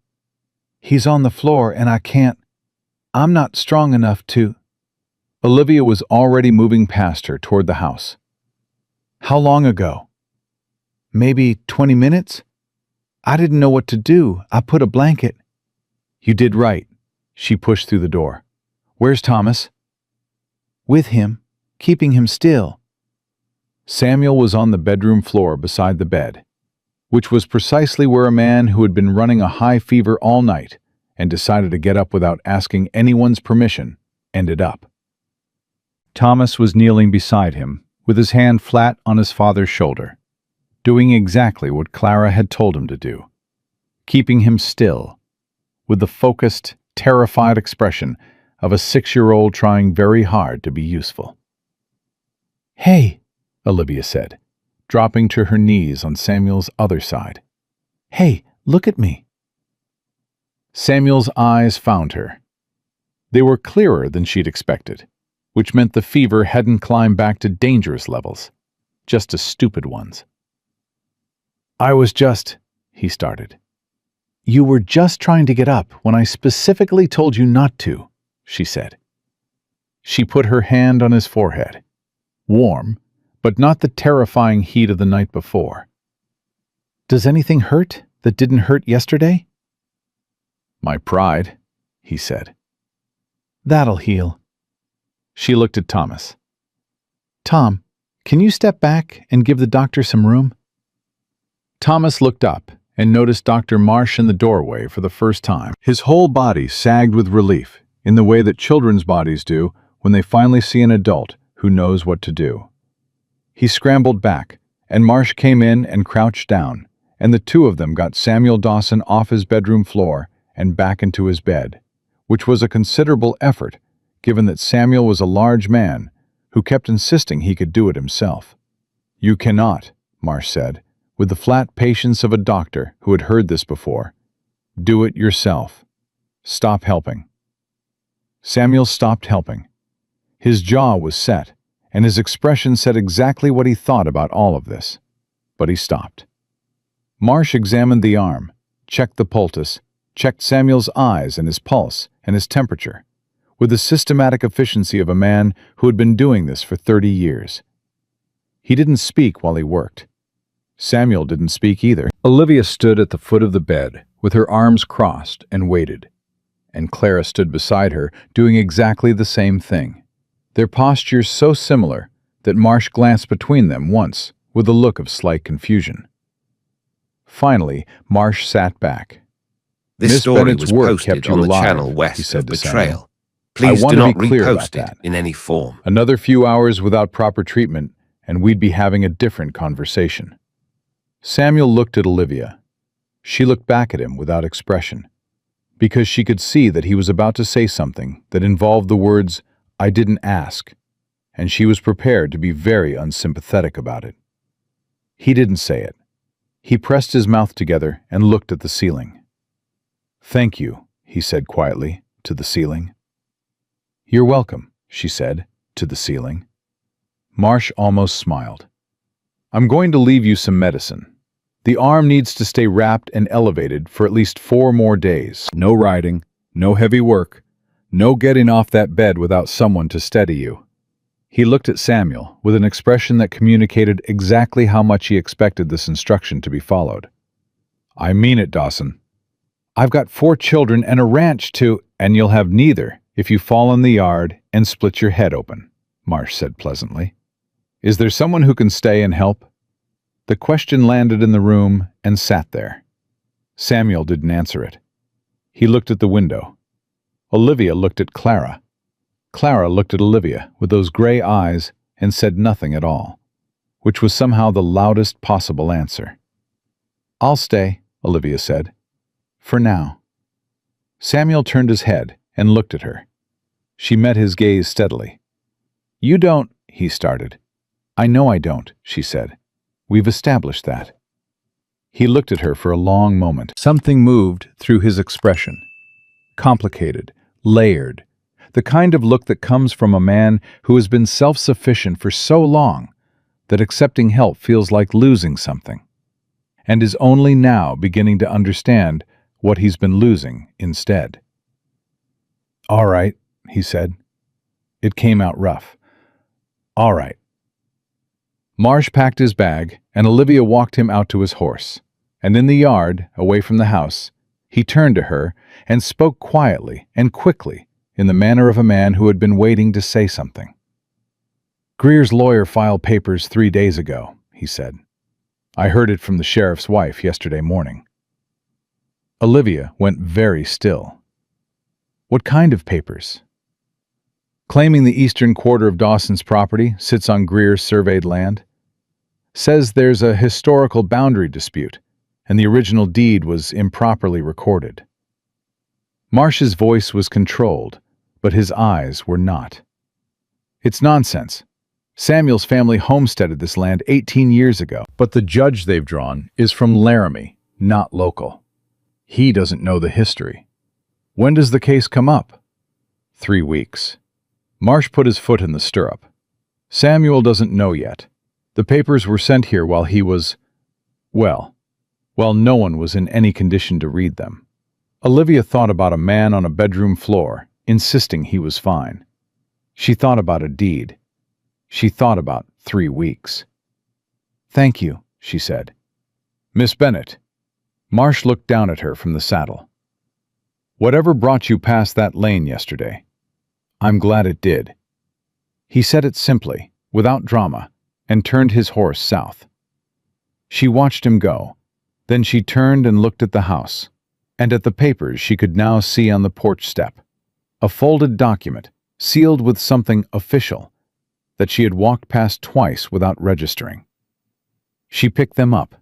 A: He's on the floor, and I'm not strong enough to—" Olivia was already moving past her toward the house. "How long ago?" "Maybe 20 minutes. I didn't know what to do. I put a blanket—" "You did right." She pushed through the door. "Where's Thomas?" "With him, keeping him still." Samuel was on the bedroom floor beside the bed, which was precisely where a man who had been running a high fever all night and decided to get up without asking anyone's permission ended up. Thomas was kneeling beside him, with his hand flat on his father's shoulder, doing exactly what Clara had told him to do, keeping him still, with the focused, terrified expression of a 6-year-old trying very hard to be useful. "Hey," Olivia said, dropping to her knees on Samuel's other side. "Hey, look at me." Samuel's eyes found her. They were clearer than she'd expected, which meant the fever hadn't climbed back to dangerous levels, just to stupid ones. He started. "You were just trying to get up when I specifically told you not to," she said. She put her hand on his forehead, warm, but not the terrifying heat of the night before. "Does anything hurt that didn't hurt yesterday?" "My pride," he said. "That'll heal." She looked at Thomas. "Tom, can you step back and give the doctor some room?" Thomas looked up and noticed Dr. Marsh in the doorway for the first time. His whole body sagged with relief in the way that children's bodies do when they finally see an adult who knows what to do. He scrambled back, and Marsh came in and crouched down, and the two of them got Samuel Dawson off his bedroom floor and back into his bed, which was a considerable effort, given that Samuel was a large man who kept insisting he could do it himself. "You cannot," Marsh said, with the flat patience of a doctor who had heard this before. "Do it yourself. Stop helping." Samuel stopped helping. His jaw was set, and his expression said exactly what he thought about all of this. But he stopped. Marsh examined the arm, checked the poultice, checked Samuel's eyes and his pulse and his temperature, with the systematic efficiency of a man who had been doing this for 30 years. He didn't speak while he worked. Samuel didn't speak either. Olivia stood at the foot of the bed, with her arms crossed, and waited, and Clara stood beside her, doing exactly the same thing, their postures so similar that Marsh glanced between them once with a look of slight confusion. Finally, Marsh sat back.
B: This
A: Miss
B: story
A: Bennet's
B: was
A: work
B: posted
A: kept you
B: on the
A: alive,
B: channel
A: he
B: west
A: said
B: of
A: to Samuel.
B: Betrayal. Please
A: want
B: do
A: to
B: not
A: be clear about
B: repost it
A: that.
B: in any form.
A: Another few hours without proper treatment, and we'd be having a different conversation. Samuel looked at Olivia. She looked back at him without expression, because she could see that he was about to say something that involved the words, "I didn't ask," and she was prepared to be very unsympathetic about it. He didn't say it. He pressed his mouth together and looked at the ceiling. "Thank you," he said quietly, to the ceiling. "You're welcome," she said, to the ceiling. Marsh almost smiled. "I'm going to leave you some medicine. The arm needs to stay wrapped and elevated for at least 4 more days. No riding, no heavy work, no getting off that bed without someone to steady you." He looked at Samuel with an expression that communicated exactly how much he expected this instruction to be followed. "I mean it, Dawson. I've got 4 children and a ranch to—" "And you'll have neither if you fall in the yard and split your head open," Marsh said pleasantly. "Is there someone who can stay and help?" The question landed in the room and sat there. Samuel didn't answer it. He looked at the window. Olivia looked at Clara. Clara looked at Olivia with those gray eyes and said nothing at all, which was somehow the loudest possible answer. "I'll stay," Olivia said. "For now." Samuel turned his head and looked at her. She met his gaze steadily. "You don't," he started. "I know I don't," she said. "We've established that." He looked at her for a long moment. Something moved through his expression. Complicated, layered, the kind of look that comes from a man who has been self-sufficient for so long that accepting help feels like losing something, and is only now beginning to understand what he's been losing instead. "All right," he said. It came out rough. "All right." Marsh packed his bag, and Olivia walked him out to his horse, and in the yard, away from the house, he turned to her and spoke quietly and quickly in the manner of a man who had been waiting to say something. "Greer's lawyer filed papers 3 days ago," he said. "I heard it from the sheriff's wife yesterday morning." Olivia went very still. "What kind of papers?" "Claiming the eastern quarter of Dawson's property sits on Greer's surveyed land. Says there's a historical boundary dispute, and the original deed was improperly recorded." Marsh's voice was controlled, but his eyes were not. "It's nonsense. Samuel's family homesteaded this land 18 years ago, but the judge they've drawn is from Laramie, not local. He doesn't know the history. When does the case come up?" 3 weeks. Marsh put his foot in the stirrup. "Samuel doesn't know yet. The papers were sent here while he was, well, no one was in any condition to read them." Olivia thought about a man on a bedroom floor, insisting he was fine. She thought about a deed. She thought about 3 weeks. "Thank you," she said. "Miss Bennet." Marsh looked down at her from the saddle. "Whatever brought you past that lane yesterday? I'm glad it did." He said it simply, without drama, and turned his horse south. She watched him go. Then she turned and looked at the house, and at the papers she could now see on the porch step. A folded document, sealed with something official, that she had walked past twice without registering. She picked them up.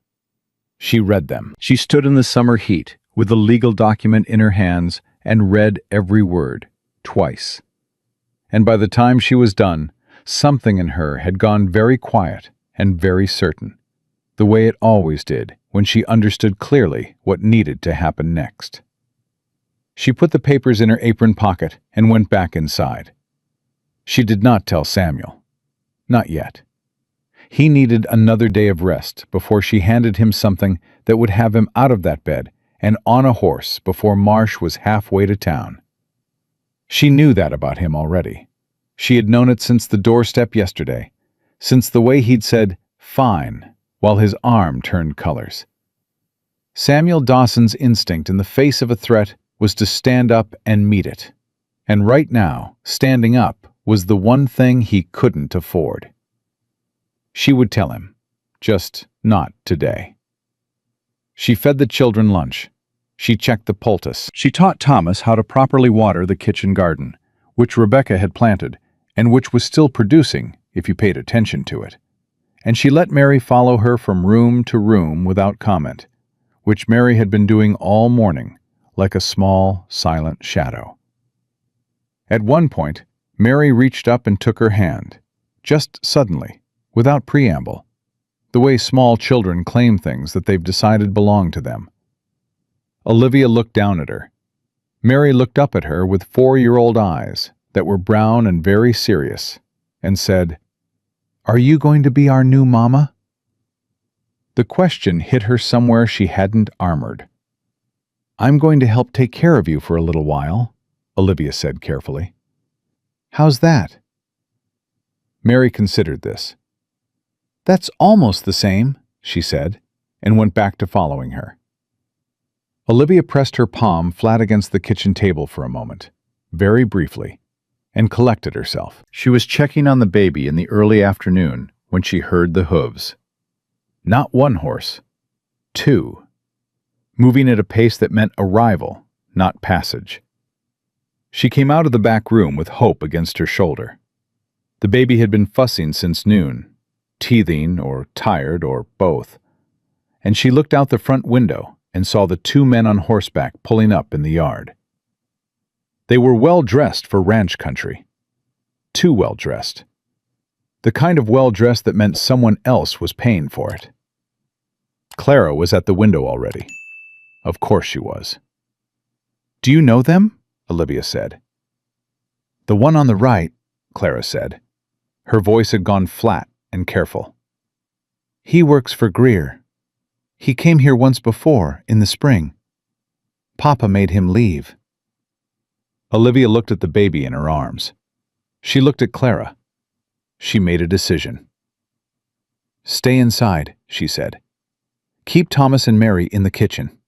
A: She read them. She stood in the summer heat, with the legal document in her hands, and read every word, twice. And by the time she was done, something in her had gone very quiet and very certain, the way it always did when she understood clearly what needed to happen next. She put the papers in her apron pocket and went back inside. She did not tell Samuel. Not yet. He needed another day of rest before she handed him something that would have him out of that bed and on a horse before Marsh was halfway to town. She knew that about him already. She had known it since the doorstep yesterday, since the way he'd said, "Fine," while his arm turned colors. Samuel Dawson's instinct in the face of a threat was to stand up and meet it. And right now, standing up was the one thing he couldn't afford. She would tell him, just not today. She fed the children lunch. She checked the poultice. She taught Thomas how to properly water the kitchen garden, which Rebecca had planted, and which was still producing if you paid attention to it. And she let Mary follow her from room to room without comment, which Mary had been doing all morning, like a small, silent shadow. At one point, Mary reached up and took her hand, just suddenly, without preamble, the way small children claim things that they've decided belong to them. Olivia looked down at her. Mary looked up at her with 4-year-old eyes that were brown and very serious, and said, "Are you going to be our new mama?" The question hit her somewhere she hadn't armored. "I'm going to help take care of you for a little while," Olivia said carefully. "How's that?" Mary considered this. "That's almost the same," she said, and went back to following her. Olivia pressed her palm flat against the kitchen table for a moment, very briefly, and collected herself. She was checking on the baby in the early afternoon when she heard the hooves. Not one horse, 2, moving at a pace that meant arrival, not passage. She came out of the back room with Hope against her shoulder. The baby had been fussing since noon, teething or tired or both, and she looked out the front window and saw the 2 men on horseback pulling up in the yard. They were well-dressed for ranch country. Too well-dressed. The kind of well-dressed that meant someone else was paying for it. Clara was at the window already. Of course she was. "Do you know them?" Olivia said. "The one on the right," Clara said. Her voice had gone flat and careful. "He works for Greer. He came here once before, in the spring. Papa made him leave." Olivia looked at the baby in her arms. She looked at Clara. She made a decision. "Stay inside," she said. "Keep Thomas and Mary in the kitchen."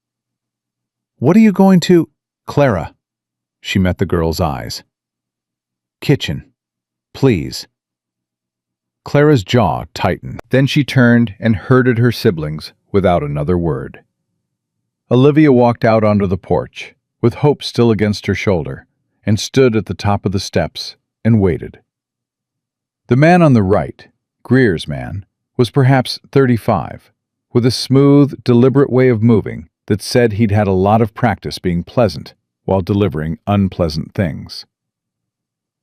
A: "What are you going to—" "Clara." She met the girl's eyes. "Kitchen. Please." Clara's jaw tightened. Then she turned and herded her siblings without another word. Olivia walked out onto the porch, with Hope still against her shoulder, and stood at the top of the steps and waited. The man on the right, Greer's man, was perhaps 35, with a smooth, deliberate way of moving that said he'd had a lot of practice being pleasant while delivering unpleasant things.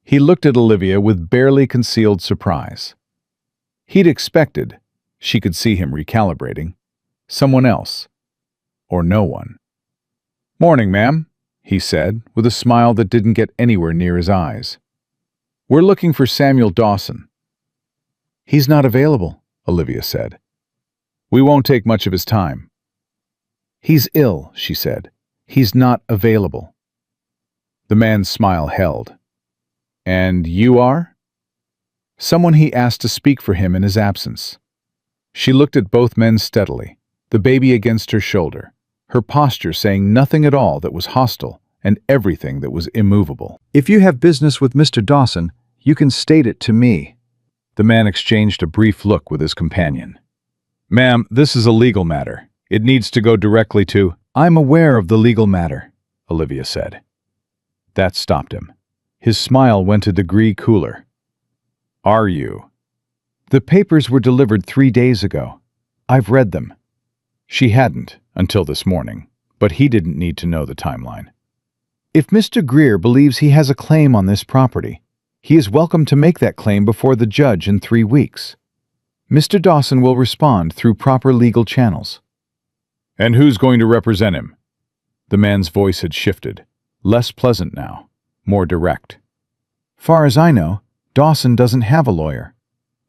A: He looked at Olivia with barely concealed surprise. He'd expected, she could see him recalibrating, someone else, or no one. "Morning, ma'am," he said, with a smile that didn't get anywhere near his eyes. "We're looking for Samuel Dawson." "He's not available," Olivia said. "We won't take much of his time." "He's ill," she said. "He's not available." The man's smile held. "And you are?" "Someone he asked to speak for him in his absence." She looked at both men steadily, the baby against her shoulder, her posture saying nothing at all that was hostile and everything that was immovable. "If you have business with Mr. Dawson, you can state it to me." The man exchanged a brief look with his companion. "Ma'am, this is a legal matter. It needs to go directly to—" "I'm aware of the legal matter," Olivia said. That stopped him. His smile went a degree cooler. "Are you?" "The papers were delivered 3 days ago. I've read them." She hadn't, until this morning, but he didn't need to know the timeline. "If Mr. Greer believes he has a claim on this property, he is welcome to make that claim before the judge in 3 weeks. Mr. Dawson will respond through proper legal channels." "And who's going to represent him?" The man's voice had shifted, less pleasant now, more direct. "Far as I know, Dawson doesn't have a lawyer.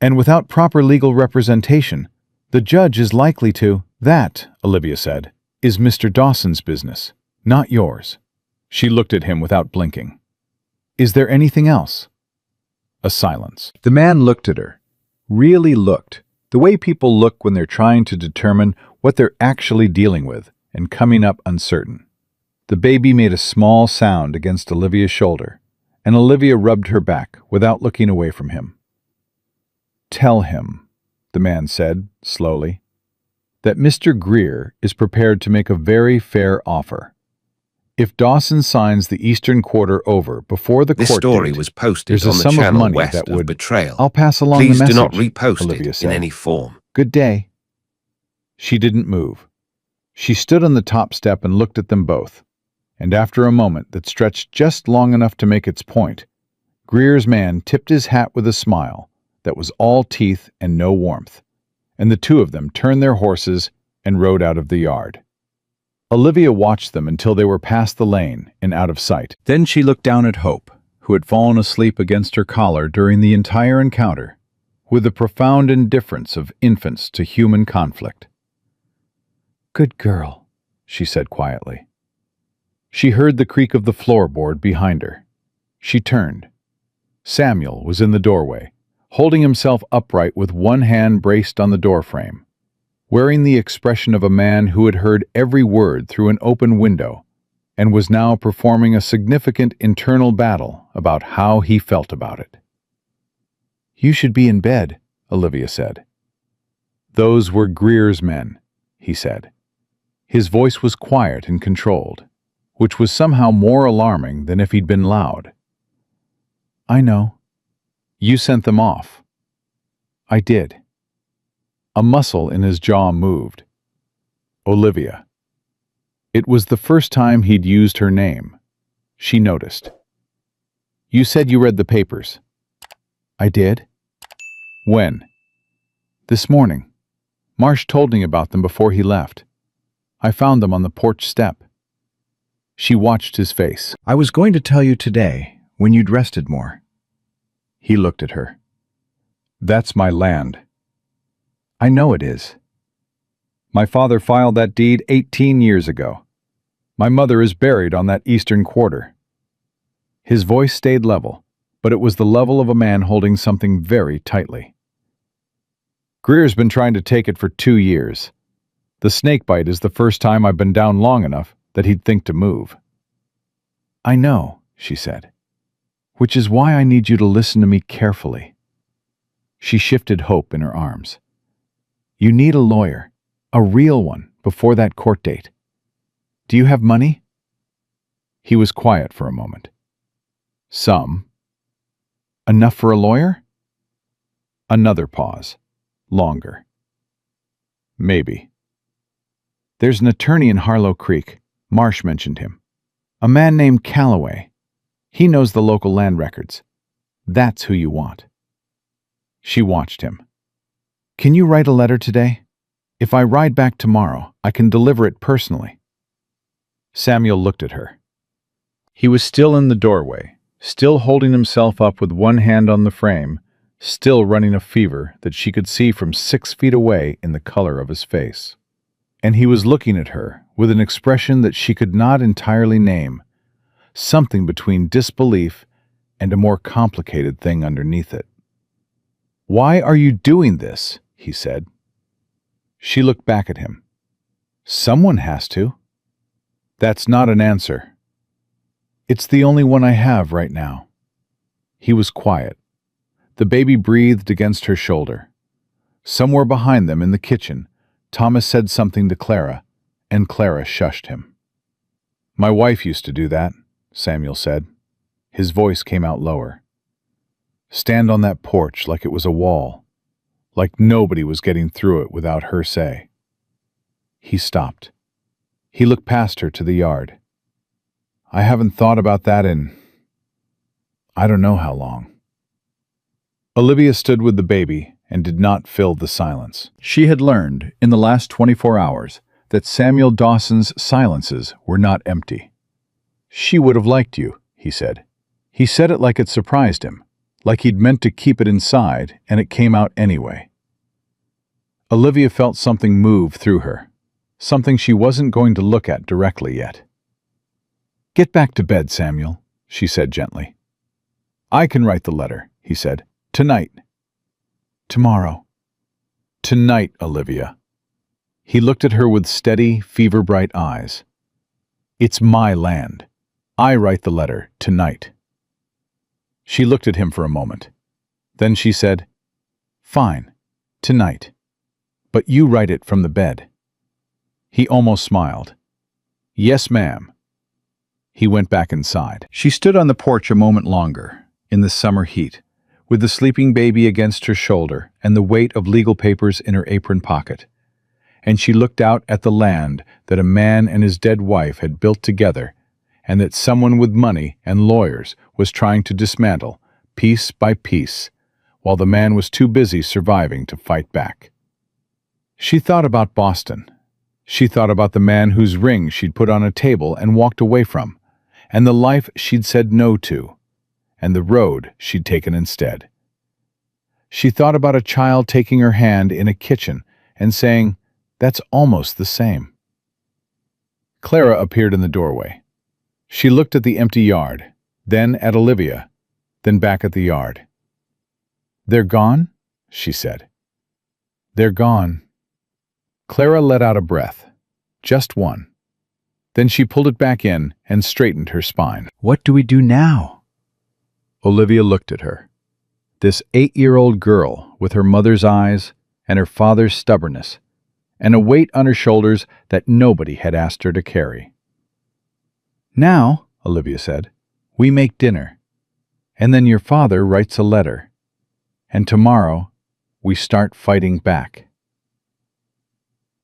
A: And without proper legal representation, the judge is likely to—" "That," Olivia said, "is Mr. Dawson's business, not yours." She looked at him without blinking. "Is there anything else?" A silence. The man looked at her. Really looked, the way people look when they're trying to determine what they're actually dealing with and coming up uncertain. The baby made a small sound against Olivia's shoulder, and Olivia rubbed her back without looking away from him. "Tell him," the man said, slowly. that Mr. Greer is prepared to make a very fair offer. If Dawson signs the Eastern Quarter over before the
B: This
A: court
B: story
A: date,
B: was posted
A: there's a
B: on the
A: sum of
B: channel
A: money
B: west
A: that
B: of
A: would...
B: Betrayal.
A: I'll pass along
B: Please
A: the
B: do
A: message,
B: not repost
A: Olivia
B: it
A: said.
B: in any form.
A: Good day. She didn't move. She stood on the top step and looked at them both, and after a moment that stretched just long enough to make its point, Greer's man tipped his hat with a smile that was all teeth and no warmth, and the two of them turned their horses and rode out of the yard. Olivia watched them until they were past the lane and out of sight. Then she looked down at Hope, who had fallen asleep against her collar during the entire encounter, with the profound indifference of infants to human conflict. "Good girl," she said quietly. She heard the creak of the floorboard behind her. She turned. Samuel was in the doorway, holding himself upright with one hand braced on the doorframe, wearing the expression of a man who had heard every word through an open window and was now performing a significant internal battle about how he felt about it. "You should be in bed," Olivia said. "Those were Greer's men," he said. His voice was quiet and controlled, which was somehow more alarming than if he'd been loud. "I know. You sent them off." "I did." A muscle in his jaw moved. Olivia. It was the first time he'd used her name. She noticed. "You said you read the papers." "I did." "When?" "This morning. Marsh told me about them before he left. I found them on the porch step." She watched his face. "I was going to tell you today, when you'd rested more." He looked at her. "That's my land." "I know it is." "My father filed that deed 18 years ago. My mother is buried on that Eastern Quarter." His voice stayed level, but it was the level of a man holding something very tightly. "Greer's been trying to take it for 2 years. The snakebite is the first time I've been down long enough that he'd think to move." "I know," she said, "which is why I need you to listen to me carefully." She shifted Hope in her arms. "You need a lawyer, a real one, before that court date. Do you have money?" He was quiet for a moment. "Some." "Enough for a lawyer?" Another pause. Longer. "Maybe." "There's an attorney in Harlow Creek. Marsh mentioned him. A man named Cowboy. He knows the local land records. That's who you want." She watched him. "Can you write a letter today? If I ride back tomorrow, I can deliver it personally." Samuel looked at her. He was still in the doorway, still holding himself up with one hand on the frame, still running a fever that she could see from 6 feet away in the color of his face. And he was looking at her with an expression that she could not entirely name, something between disbelief and a more complicated thing underneath it. "Why are you doing this?" he said. She looked back at him. "Someone has to." "That's not an answer." "It's the only one I have right now." He was quiet. The baby breathed against her shoulder. Somewhere behind them in the kitchen, Thomas said something to Clara, and Clara shushed him. "My wife used to do that," Samuel said. His voice came out lower. "Stand on that porch like it was a wall, like nobody was getting through it without her say." He stopped. He looked past her to the yard. "I haven't thought about that in... I don't know how long." Olivia stood with the baby and did not fill the silence. She had learned, in the last 24 hours, that Samuel Dawson's silences were not empty. "She would have liked you," he said. He said it like it surprised him, like he'd meant to keep it inside, and it came out anyway. Olivia felt something move through her, something she wasn't going to look at directly yet. "Get back to bed, Samuel," she said gently. "I can write the letter," he said. "Tonight." "Tomorrow." "Tonight, Olivia." He looked at her with steady, fever-bright eyes. "It's my land. I write the letter tonight." She looked at him for a moment. Then she said, "Fine, tonight. But you write it from the bed." He almost smiled. "Yes, ma'am." He went back inside. She stood on the porch a moment longer, in the summer heat, with the sleeping baby against her shoulder and the weight of legal papers in her apron pocket. And she looked out at the land that a man and his dead wife had built together, and that someone with money and lawyers was trying to dismantle, piece by piece, while the man was too busy surviving to fight back. She thought about Boston. She thought about the man whose ring she'd put on a table and walked away from, and the life she'd said no to, and the road she'd taken instead. She thought about a child taking her hand in a kitchen and saying, "That's almost the same." Clara appeared in the doorway. She looked at the empty yard, then at Olivia, then back at the yard. "They're gone?" she said. "They're gone." Clara let out a breath, just one. Then she pulled it back in and straightened her spine. "What do we do now?" Olivia looked at her. This 8-year-old girl with her mother's eyes and her father's stubbornness, and a weight on her shoulders that nobody had asked her to carry. "Now," Olivia said, "we make dinner, and then your father writes a letter, and tomorrow we start fighting back."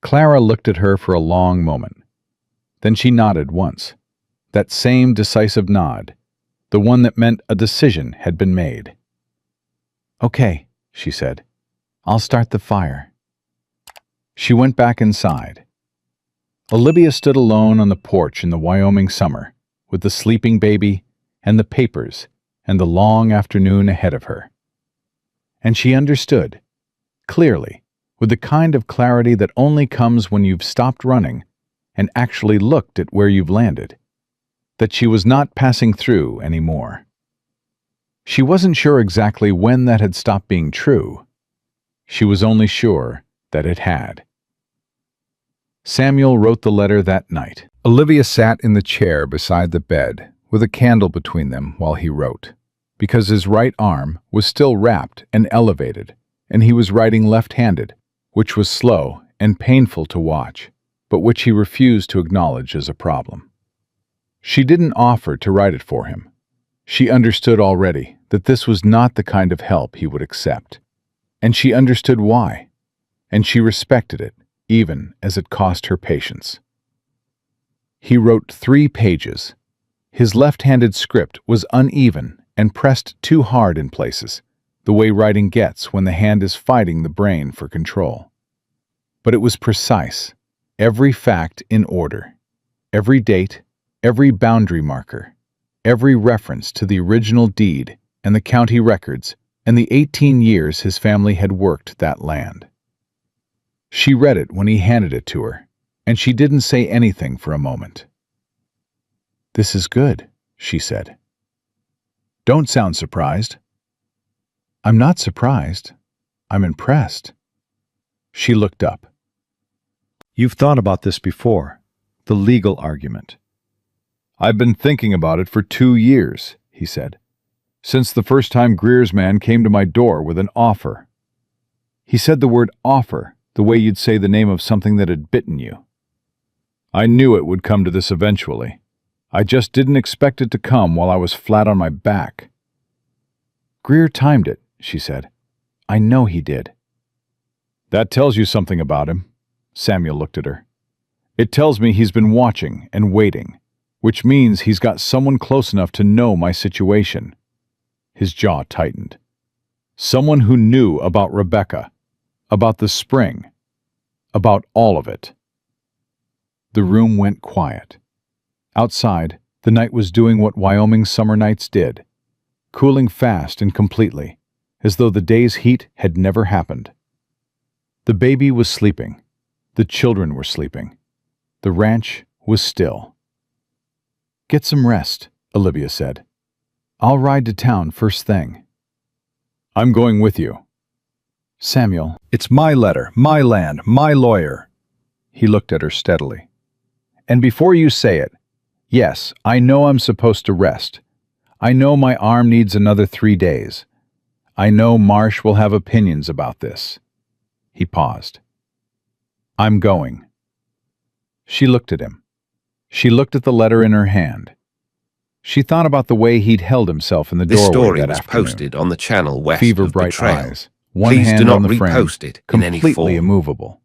A: Clara looked at her for a long moment. Then she nodded once, that same decisive nod, the one that meant a decision had been made. "Okay," she said, "I'll start the fire." She went back inside. Olivia stood alone on the porch in the Wyoming summer, with the sleeping baby and the papers and the long afternoon ahead of her. And she understood, clearly, with the kind of clarity that only comes when you've stopped running and actually looked at where you've landed, that she was not passing through anymore. She wasn't sure exactly when that had stopped being true. She was only sure that it had. Samuel wrote the letter that night. Olivia sat in the chair beside the bed, with a candle between them while he wrote, because his right arm was still wrapped and elevated, and he was writing left-handed, which was slow and painful to watch, but which he refused to acknowledge as a problem. She didn't offer to write it for him. She understood already that this was not the kind of help he would accept, and she understood why, and she respected it, even as it cost her patience. He wrote 3 pages. His left-handed script was uneven and pressed too hard in places, the way writing gets when the hand is fighting the brain for control. But it was precise, every fact in order, every date, every boundary marker, every reference to the original deed and the county records and the 18 years his family had worked that land. She read it when he handed it to her, and she didn't say anything for a moment. "This is good," she said. "Don't sound surprised." "I'm not surprised. I'm impressed." She looked up. "You've thought about this before, the legal argument." "I've been thinking about it for 2 years," he said, "since the first time Greer's man came to my door with an offer." He said the word offer the way you'd say the name of something that had bitten you. "I knew it would come to this eventually. I just didn't expect it to come while I was flat on my back." "Greer timed it," she said. "I know he did." "That tells you something about him." Samuel looked at her. "It tells me he's been watching and waiting, which means he's got someone close enough to know my situation." His jaw tightened. "Someone who knew about Rebecca, about the spring, about all of it." The room went quiet. Outside, the night was doing what Wyoming summer nights did, cooling fast and completely, as though the day's heat had never happened. The baby was sleeping. The children were sleeping. The ranch was still. "Get some rest," Olivia said. "I'll ride to town first thing." "I'm going with you." "Samuel, it's my letter, my land, my lawyer." He looked at her steadily. "And before you say it, yes, I know I'm supposed to rest. I know my arm needs another 3 days. I know Marsh will have opinions about this." He paused. "I'm going." She looked at him. She looked at the letter in her hand. She thought about the way he'd held himself in the
B: This
A: doorway
B: story
A: that
B: was
A: afternoon.
B: posted on the channel west
A: Fever
B: of
A: bright
B: Betrayal.
A: eyes, one
B: Please
A: hand
B: do not
A: on the frame,
B: repost it in any
A: completely
B: form.
A: immovable.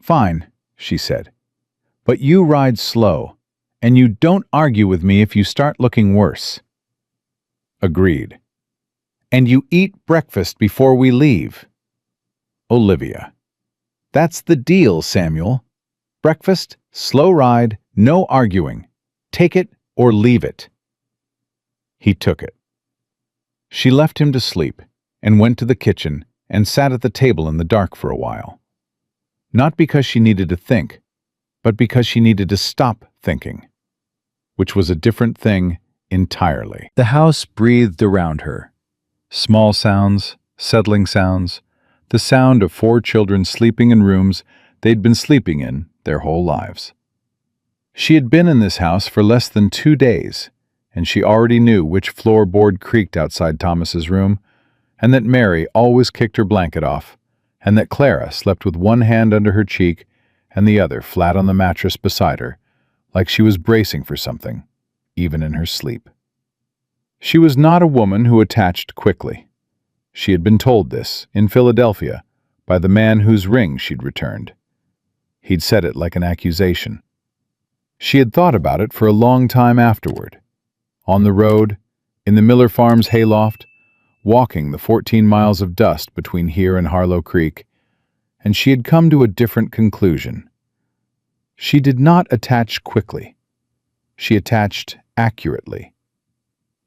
A: Fine, she said. But you ride slow, and you don't argue with me if you start looking worse. Agreed. And you eat breakfast before we leave. Olivia. That's the deal, Samuel. Breakfast, slow ride, no arguing. Take it or leave it. He took it. She left him to sleep and went to the kitchen and sat at the table in the dark for a while. Not because she needed to think, but because she needed to stop thinking, which was a different thing entirely. The house breathed around her. Small sounds, settling sounds, the sound of 4 children sleeping in rooms they'd been sleeping in their whole lives. She had been in this house for less than 2 days, and she already knew which floorboard creaked outside Thomas's room, and that Mary always kicked her blanket off, and that Clara slept with one hand under her cheek and the other flat on the mattress beside her, like she was bracing for something, even in her sleep. She was not a woman who attached quickly. She had been told this, in Philadelphia, by the man whose ring she'd returned. He'd said it like an accusation. She had thought about it for a long time afterward. On the road, in the Miller Farms hayloft, walking the 14 miles of dust between here and Harlow Creek, and she had come to a different conclusion. She did not attach quickly. She attached accurately.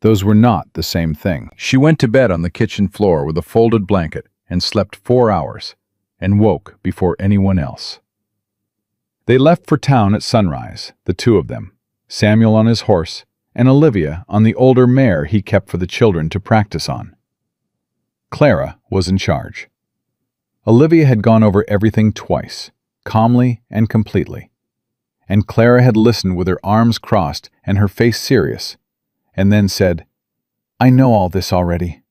A: Those were not the same thing. She went to bed on the kitchen floor with a folded blanket and slept 4 hours, and woke before anyone else. They left for town at sunrise, the 2 of them, Samuel on his horse, and Olivia on the older mare he kept for the children to practice on. Clara was in charge. Olivia had gone over everything twice, calmly and completely, and Clara had listened with her arms crossed and her face serious, and then said, "I know all this already,"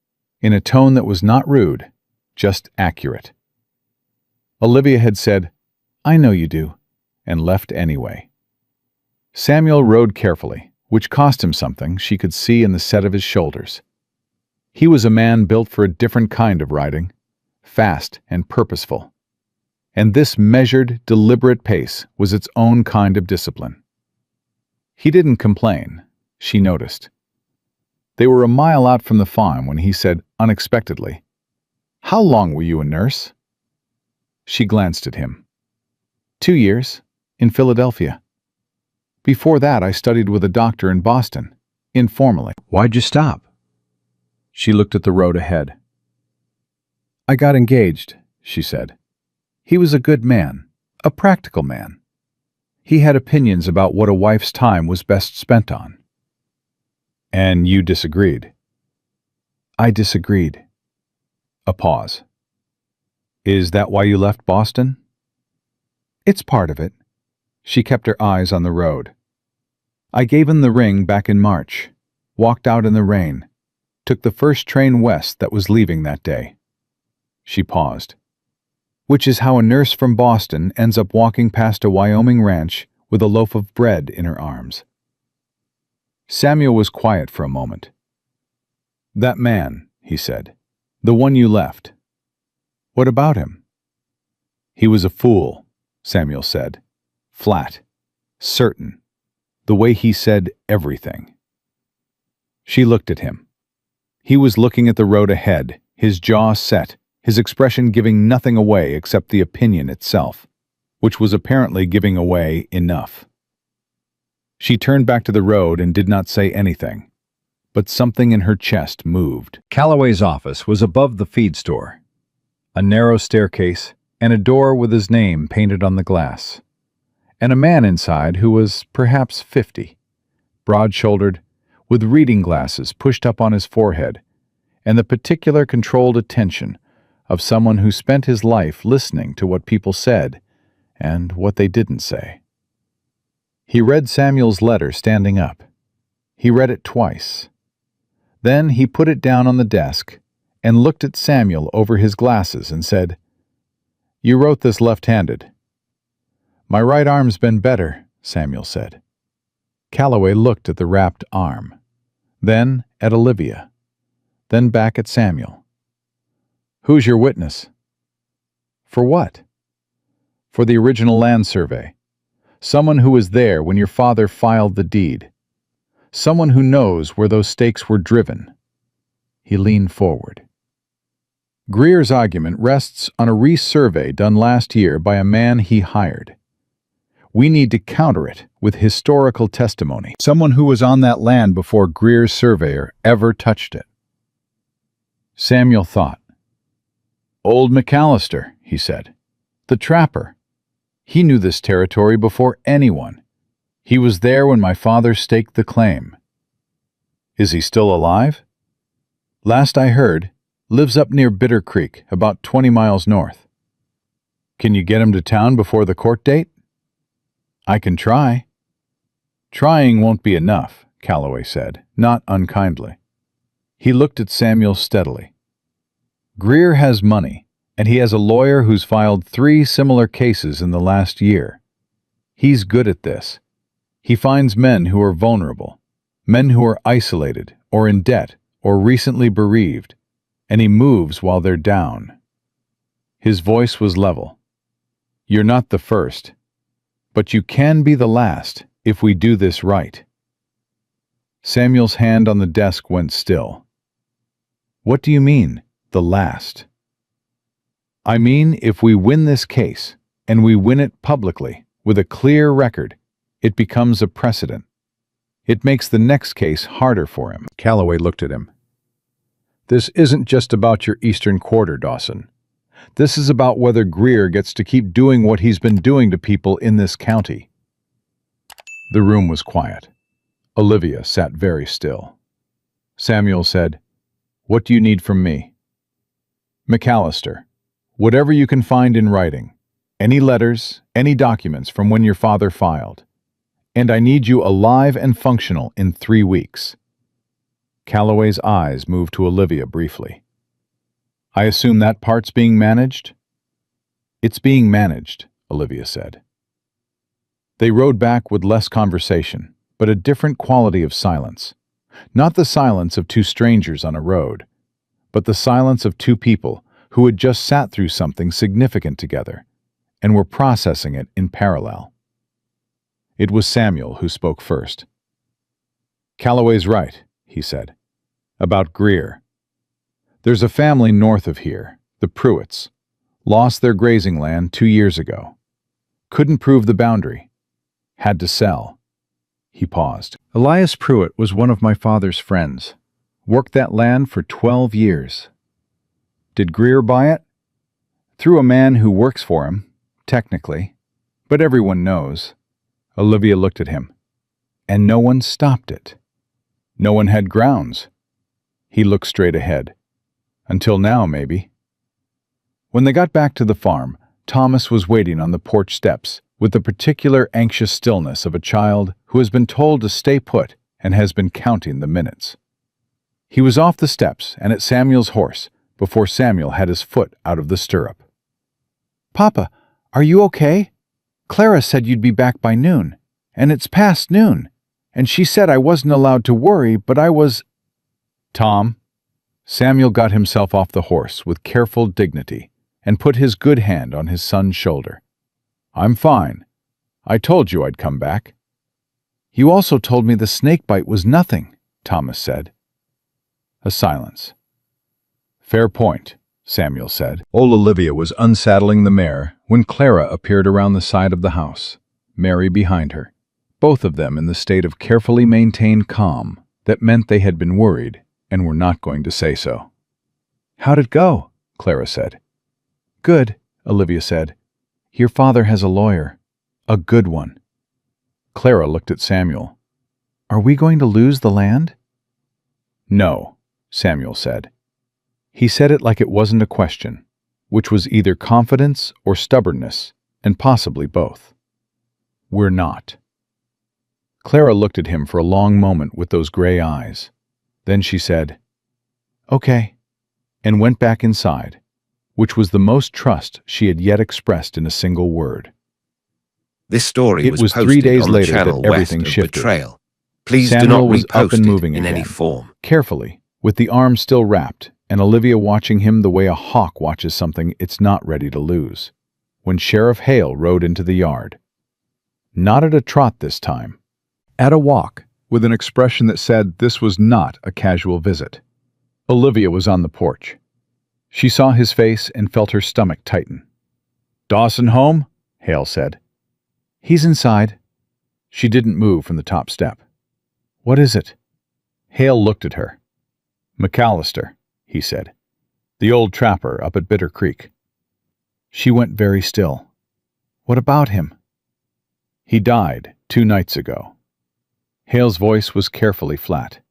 A: in a tone that was not rude, just accurate. Olivia had said, "I know you do," and left anyway. Samuel rode carefully, which cost him something she could see in the set of his shoulders. He was a man built for a different kind of riding, fast and purposeful. And this measured, deliberate pace was its own kind of discipline. He didn't complain, she noticed. They were a mile out from the farm when he said unexpectedly, "How long were you a nurse?" She glanced at him. 2 years, in Philadelphia. Before that, I studied with a doctor in Boston, informally. Why'd you stop? She looked at the road ahead. I got engaged, she said. He was a good man, a practical man. He had opinions about what a wife's time was best spent on. And you disagreed? I disagreed. A pause. Is that why you left Boston? It's part of it. She kept her eyes on the road. I gave him the ring back in March, walked out in the rain, took the first train west that was leaving that day. She paused. Which is how a nurse from Boston ends up walking past a Wyoming ranch with a loaf of bread in her arms. Samuel was quiet for a moment. That man, he said, the one you left. What about him? He was a fool, Samuel said, flat, certain, the way he said everything. She looked at him. He was looking at the road ahead, his jaw set, his expression giving nothing away except the opinion itself, which was apparently giving away enough. She turned back to the road and did not say anything, but something in her chest moved. Calloway's office was above the feed store. A narrow staircase and a door with his name painted on the glass. And a man inside who was perhaps 50, broad-shouldered, with reading glasses pushed up on his forehead, and the particular controlled attention of someone who spent his life listening to what people said and what they didn't say. He read Samuel's letter standing up. He read it twice. Then he put it down on the desk and looked at Samuel over his glasses and said, "You wrote this left-handed." My right arm's been better, Samuel said. Calloway looked at the wrapped arm, then at Olivia, then back at Samuel. Who's your witness? For what? For the original land survey. Someone who was there when your father filed the deed. Someone who knows where those stakes were driven. He leaned forward. Greer's argument rests on a resurvey done last year by a man he hired. We need to counter it with historical testimony. Someone who was on that land before Greer's surveyor ever touched it. Samuel thought. Old McAllister, he said. The trapper. He knew this territory before anyone. He was there when my father staked the claim. Is he still alive? Last I heard, lives up near Bitter Creek, about 20 miles north. Can you get him to town before the court date? I can try. Trying won't be enough, Calloway said, not unkindly. He looked at Samuel steadily. Greer has money, and he has a lawyer who's filed 3 similar cases in the last year. He's good at this. He finds men who are vulnerable, men who are isolated or in debt or recently bereaved, and he moves while they're down. His voice was level. You're not the first, but you can be the last if we do this right. Samuel's hand on the desk went still. What do you mean, the last? I mean, if we win this case, and we win it publicly, with a clear record, it becomes a precedent. It makes the next case harder for him. Calloway looked at him. This isn't just about your eastern quarter, Dawson. This is about whether Greer gets to keep doing what he's been doing to people in this county. The room was quiet. Olivia sat very still. Samuel said, What do you need from me? McAllister, whatever you can find in writing, any letters, any documents from when your father filed. And I need you alive and functional in 3 weeks. Calloway's eyes moved to Olivia briefly. I assume that part's being managed? It's being managed, Olivia said. They rode back with less conversation, but a different quality of silence. Not the silence of 2 strangers on a road, but the silence of 2 people who had just sat through something significant together and were processing it in parallel. It was Samuel who spoke first. Calloway's right, he said, about Greer. There's a family north of here, the Pruitts, lost their grazing land 2 years ago. Couldn't prove the boundary. Had to sell. He paused. Elias Pruitt was one of my father's friends. Worked that land for 12 years. Did Greer buy it? Through a man who works for him, technically, but everyone knows. Olivia looked at him. And no one stopped it. No one had grounds. He looked straight ahead. Until now, maybe. When they got back to the farm, Thomas was waiting on the porch steps with the particular anxious stillness of a child who has been told to stay put and has been counting the minutes. He was off the steps and at Samuel's horse before Samuel had his foot out of the stirrup. Papa, are you okay? Clara said you'd be back by noon, and it's past noon, and she said I wasn't allowed to worry, but I was... Tom. Samuel got himself off the horse with careful dignity and put his good hand on his son's shoulder. I'm fine. I told you I'd come back. You also told me the snake bite was nothing, Thomas said. A silence. Fair point, Samuel said. Old Olivia was unsaddling the mare when Clara appeared around the side of the house, Mary behind her, both of them in the state of carefully maintained calm that meant they had been worried and were not going to say so. How'd it go? Clara said. Good, Olivia said. Your father has a lawyer. A good one. Clara looked at Samuel. Are we going to lose the land? No, Samuel said. He said it like it wasn't a question, which was either confidence or stubbornness, and possibly both. We're not. Clara looked at him for a long moment with those gray eyes. Then she said, Okay, and went back inside, which was the most trust she had yet expressed in a single word.
B: This story
A: It
B: was
A: was 3
B: posted
A: days
B: on the
A: later
B: channel
A: that everything
B: West of
A: shifted.
B: Betrayal. Please do
A: Samuel
B: not
A: was up
B: repost
A: and
B: it
A: moving
B: in any
A: again,
B: form.
A: carefully, with the arm still wrapped, and Olivia watching him the way a hawk watches something it's not ready to lose. When Sheriff Hale rode into the yard. Not at a trot this time. At a walk, with an expression that said this was not a casual visit. Olivia was on the porch. She saw his face and felt her stomach tighten. "Dawson home?" Hale said. "He's inside." She didn't move from the top step. "What is it?" Hale looked at her. "McAllister," he said. "The old trapper up at Bitter Creek." She went very still. "What about him?" "He died 2 nights ago." Hale's voice was carefully flat.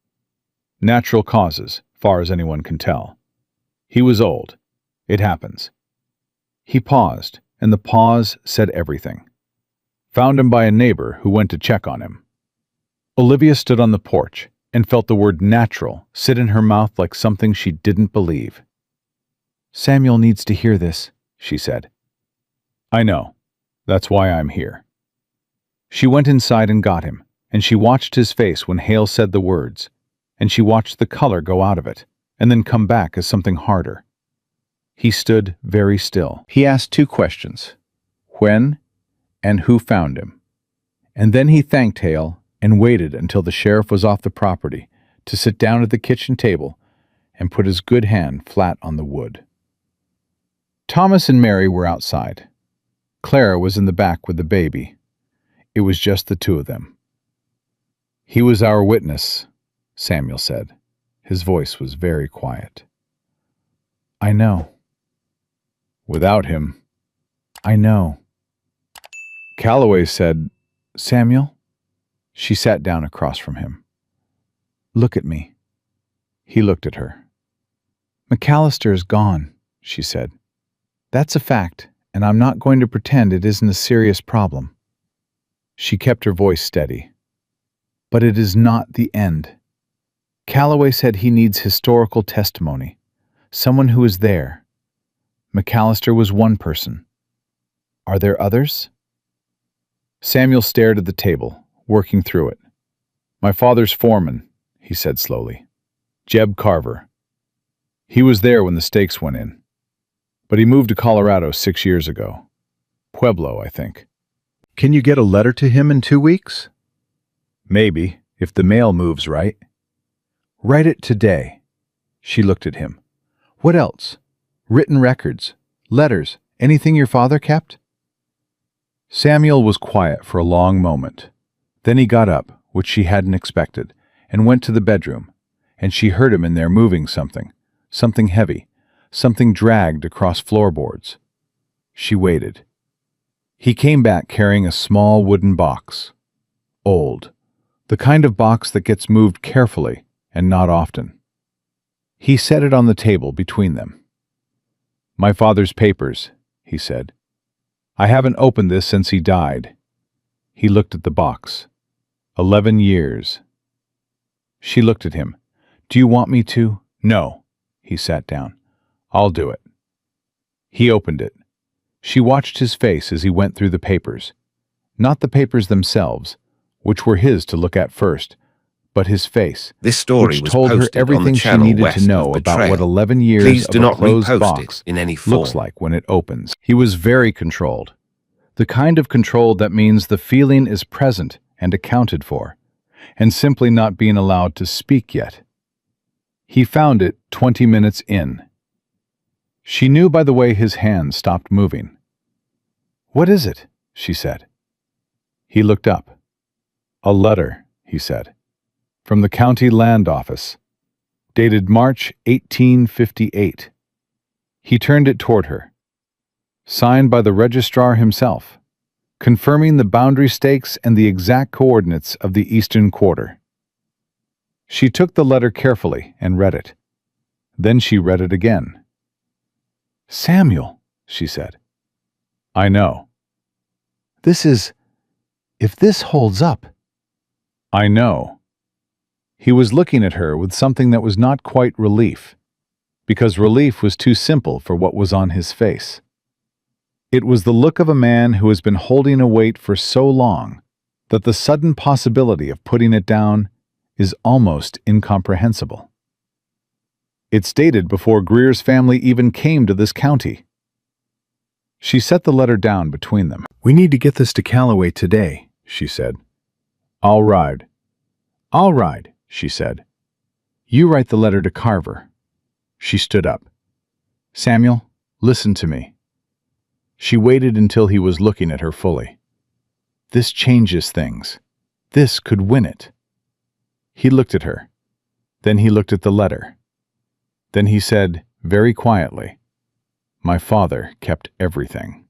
A: "Natural causes, far as anyone can tell. He was old. It happens." He paused, and the pause said everything. "Found him by a neighbor who went to check on him." Olivia stood on the porch and felt the word natural sit in her mouth like something she didn't believe. "Samuel needs to hear this," she said. "I know. That's why I'm here." She went inside and got him, and she watched his face when Hale said the words, and she watched the color go out of it, and then come back as something harder. He stood very still. He asked 2 questions. When and who found him? And then he thanked Hale and waited until the sheriff was off the property to sit down at the kitchen table and put his good hand flat on the wood. Thomas and Mary were outside. Clara was in the back with the baby. It was just the 2 of them. "He was our witness," Samuel said. His voice was very quiet. "I know." "Without him." "I know." Calloway said, "Samuel?" She sat down across from him. "Look at me." He looked at her. "McAllister is gone," she said. "That's a fact, and I'm not going to pretend it isn't a serious problem." She kept her voice steady. "But it is not the end. Calloway said he needs historical testimony, someone who is there. McAllister was one person. Are there others?" Samuel stared at the table, working through it. "My father's foreman," he said slowly. "Jeb Carver. He was there when the stakes went in. But he moved to Colorado 6 years ago. Pueblo, I think." "Can you get a letter to him in 2 weeks?" "Maybe, if the mail moves right." "Write it today." She looked at him. "What else? Written records, letters, anything your father kept?" Samuel was quiet for a long moment. Then he got up, which she hadn't expected, and went to the bedroom, and she heard him in there moving something heavy, something dragged across floorboards. She waited. He came back carrying a small wooden box. Old. The kind of box that gets moved carefully and not often. He set it on the table between them. "My father's papers," he said. "I haven't opened this since he died." He looked at the box. 11 years. She looked at him. "Do you want me to?" "No." He sat down. "I'll do it." He opened it. She watched his face as he went through the papers. Not the papers themselves, which were his to look at first, but his face,
B: This story
A: which
B: was
A: told her
B: posted on the
A: everything she
B: channel
A: needed
B: West
A: to know
B: of
A: about what
B: Betrayal.
A: 11 years
B: Please
A: of
B: do
A: a
B: not
A: closed
B: repost
A: box
B: it in any form.
A: looks like when it opens. He was very controlled. The kind of controlled that means the feeling is present and accounted for, and simply not being allowed to speak yet. He found it 20 minutes in. She knew by the way his hand stopped moving. "What is it?" she said. He looked up. "A letter," he said, "from the county land office, dated March 1858. He turned it toward her. Signed by the registrar himself, confirming the boundary stakes and the exact coordinates of the eastern quarter. She took the letter carefully and read it. Then she read it again. "Samuel," she said. "I know." If this holds up." "I know." He was looking at her with something that was not quite relief, because relief was too simple for what was on his face. It was the look of a man who has been holding a weight for so long that the sudden possibility of putting it down is almost incomprehensible. It's dated before Greer's family even came to this county. She set the letter down between them. "We need to get this to Calloway today," she said. "I'll ride." "I'll ride," she said. "You write the letter to Carver." She stood up. "Samuel, listen to me." She waited until he was looking at her fully. "This changes things. This could win it." He looked at her. Then he looked at the letter. Then he said, very quietly, "My father kept everything."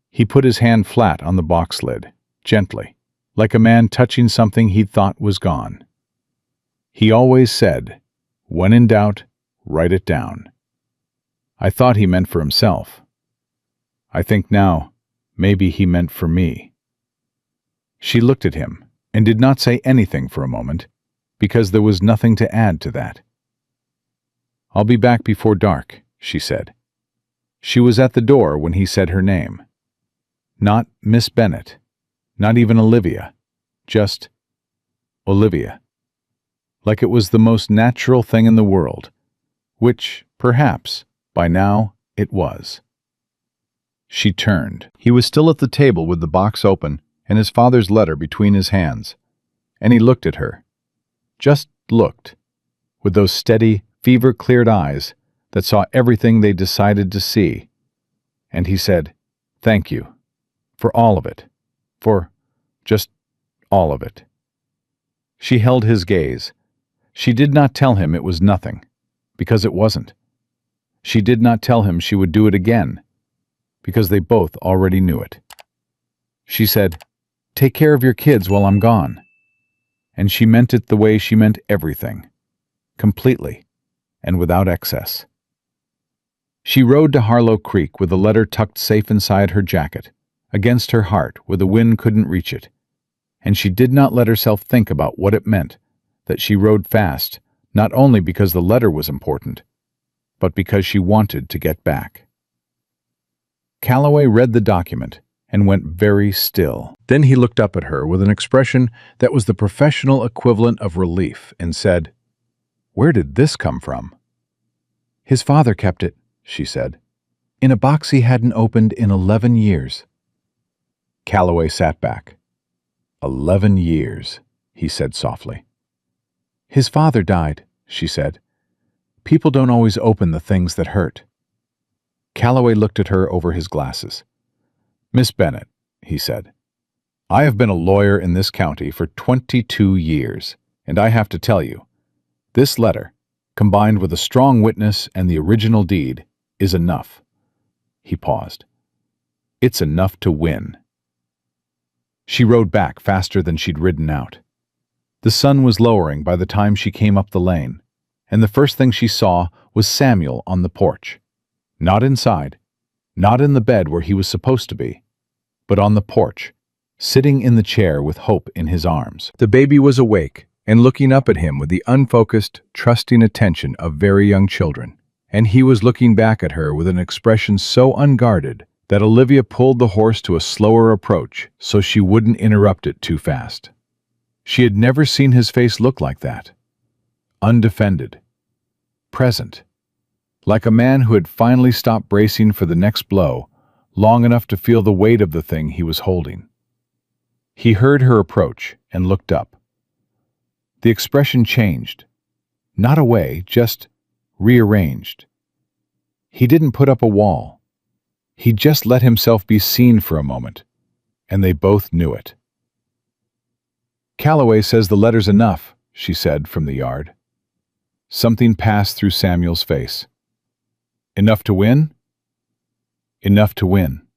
A: He put his hand flat on the box lid, gently, like a man touching something he thought was gone. He always said, "When in doubt, write it down." I thought he meant for himself. I think now, maybe he meant for me. She looked at him and did not say anything for a moment, because there was nothing to add to that. "I'll be back before dark," she said. She was at the door when he said her name. Not Miss Bennet, not even Olivia, just Olivia. Like it was the most natural thing in the world, which, perhaps, by now, it was. She turned. He was still at the table with the box open and his father's letter between his hands, and he looked at her. Just looked, with those steady, fever-cleared eyes that saw everything they decided to see. And he said, "Thank you. For all of it. For just all of it." She held his gaze. She did not tell him it was nothing, because it wasn't. She did not tell him she would do it again, because they both already knew it. She said, "Take care of your kids while I'm gone." And she meant it the way she meant everything, completely, and without excess. She rode to Harlow Creek with the letter tucked safe inside her jacket, against her heart where the wind couldn't reach it, and she did not let herself think about what it meant that she rode fast, not only because the letter was important, but because she wanted to get back. Calloway read the document and went very still. Then he looked up at her with an expression that was the professional equivalent of relief and said, "Where did this come from?" "His father kept it," she said, "in a box he hadn't opened in 11 years. Calloway sat back. 11 years, he said softly. "His father died," she said. "People don't always open the things that hurt." Calloway looked at her over his glasses. "Miss Bennet," he said, "I have been a lawyer in this county for 22 years, and I have to tell you, this letter, combined with a strong witness and the original deed, is enough." He paused. "It's enough to win." She rode back faster than she'd ridden out. The sun was lowering by the time she came up the lane, and the first thing she saw was Samuel on the porch. Not inside, not in the bed where he was supposed to be, but on the porch, sitting in the chair with Hope in his arms. The baby was awake and looking up at him with the unfocused, trusting attention of very young children, and he was looking back at her with an expression so unguarded that Olivia pulled the horse to a slower approach so she wouldn't interrupt it too fast. She had never seen his face look like that. Undefended. Present. Like a man who had finally stopped bracing for the next blow, long enough to feel the weight of the thing he was holding. He heard her approach and looked up. The expression changed. Not away, just rearranged. He didn't put up a wall. He just let himself be seen for a moment, and they both knew it. "Calloway says the letter's enough," she said from the yard. Something passed through Samuel's face. "Enough to win?" "Enough to win."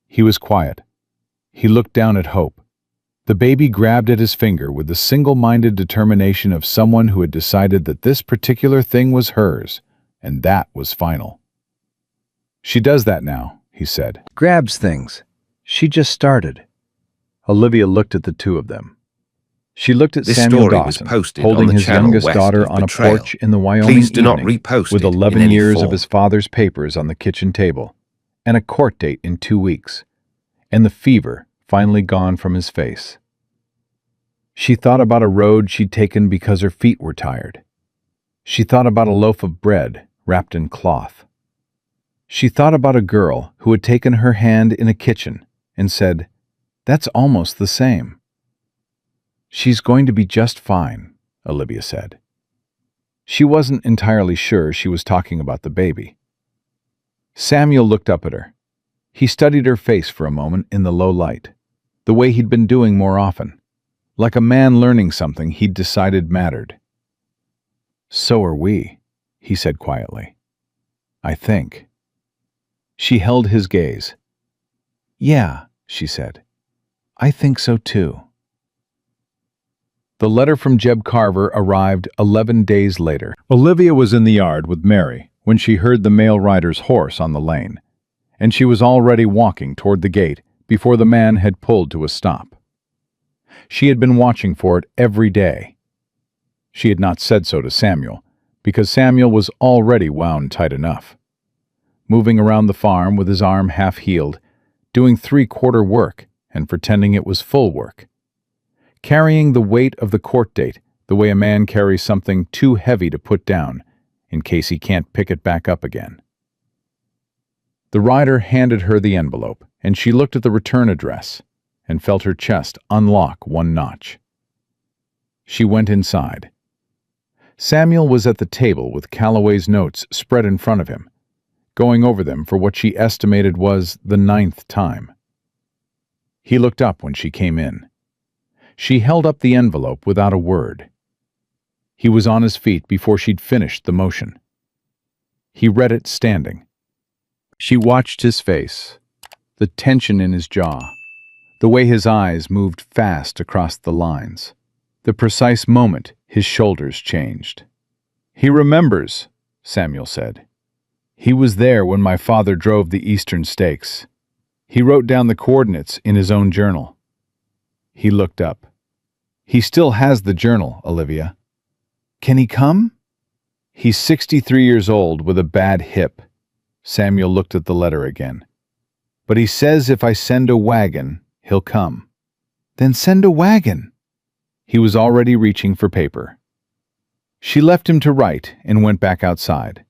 A: He was quiet. He looked down at Hope. The baby grabbed at his finger with the single-minded determination of someone who had decided that this particular thing was hers, and that was final. "She does that now," he said. "Grabs things. She just started." Olivia looked at the two of them. She looked at
B: This
A: Samuel
B: story was
A: Dawson,
B: posted
A: holding
B: on the
A: his
B: channel
A: youngest
B: west
A: daughter
B: of
A: on a
B: Betrayal.
A: porch in the Wyoming
B: Please do not
A: evening
B: repost
A: with
B: it in
A: 11
B: any
A: years
B: form.
A: of his father's papers on the kitchen table, and a court date in 2 weeks, and the fever finally gone from his face. She thought about a road she'd taken because her feet were tired. She thought about a loaf of bread wrapped in cloth. She thought about a girl who had taken her hand in a kitchen and said, "That's almost the same." "She's going to be just fine," Olivia said. She wasn't entirely sure she was talking about the baby. Samuel looked up at her. He studied her face for a moment in the low light, the way he'd been doing more often, like a man learning something he'd decided mattered. "So are we," he said quietly. "I think." She held his gaze. "Yeah," she said. "I think so too." The letter from Jeb Carver arrived 11 days later. Olivia was in the yard with Mary when she heard the mail rider's horse on the lane, and she was already walking toward the gate before the man had pulled to a stop. She had been watching for it every day. She had not said so to Samuel, because Samuel was already wound tight enough. Moving around the farm with his arm half-healed, doing three-quarter work and pretending it was full work. Carrying the weight of the court date the way a man carries something too heavy to put down in case he can't pick it back up again. The rider handed her the envelope, and she looked at the return address and felt her chest unlock one notch. She went inside. Samuel was at the table with Calloway's notes spread in front of him, going over them for what she estimated was the 9th time. He looked up when she came in. She held up the envelope without a word. He was on his feet before she'd finished the motion. He read it standing. She watched his face, the tension in his jaw, the way his eyes moved fast across the lines, the precise moment his shoulders changed. "He remembers," Samuel said. "He was there when my father drove the Eastern Stakes. He wrote down the coordinates in his own journal." He looked up. "He still has the journal, Olivia." "Can he come?" "He's 63 years old with a bad hip." Samuel looked at the letter again. "But he says if I send a wagon, he'll come." "Then send a wagon." He was already reaching for paper. She left him to write and went back outside,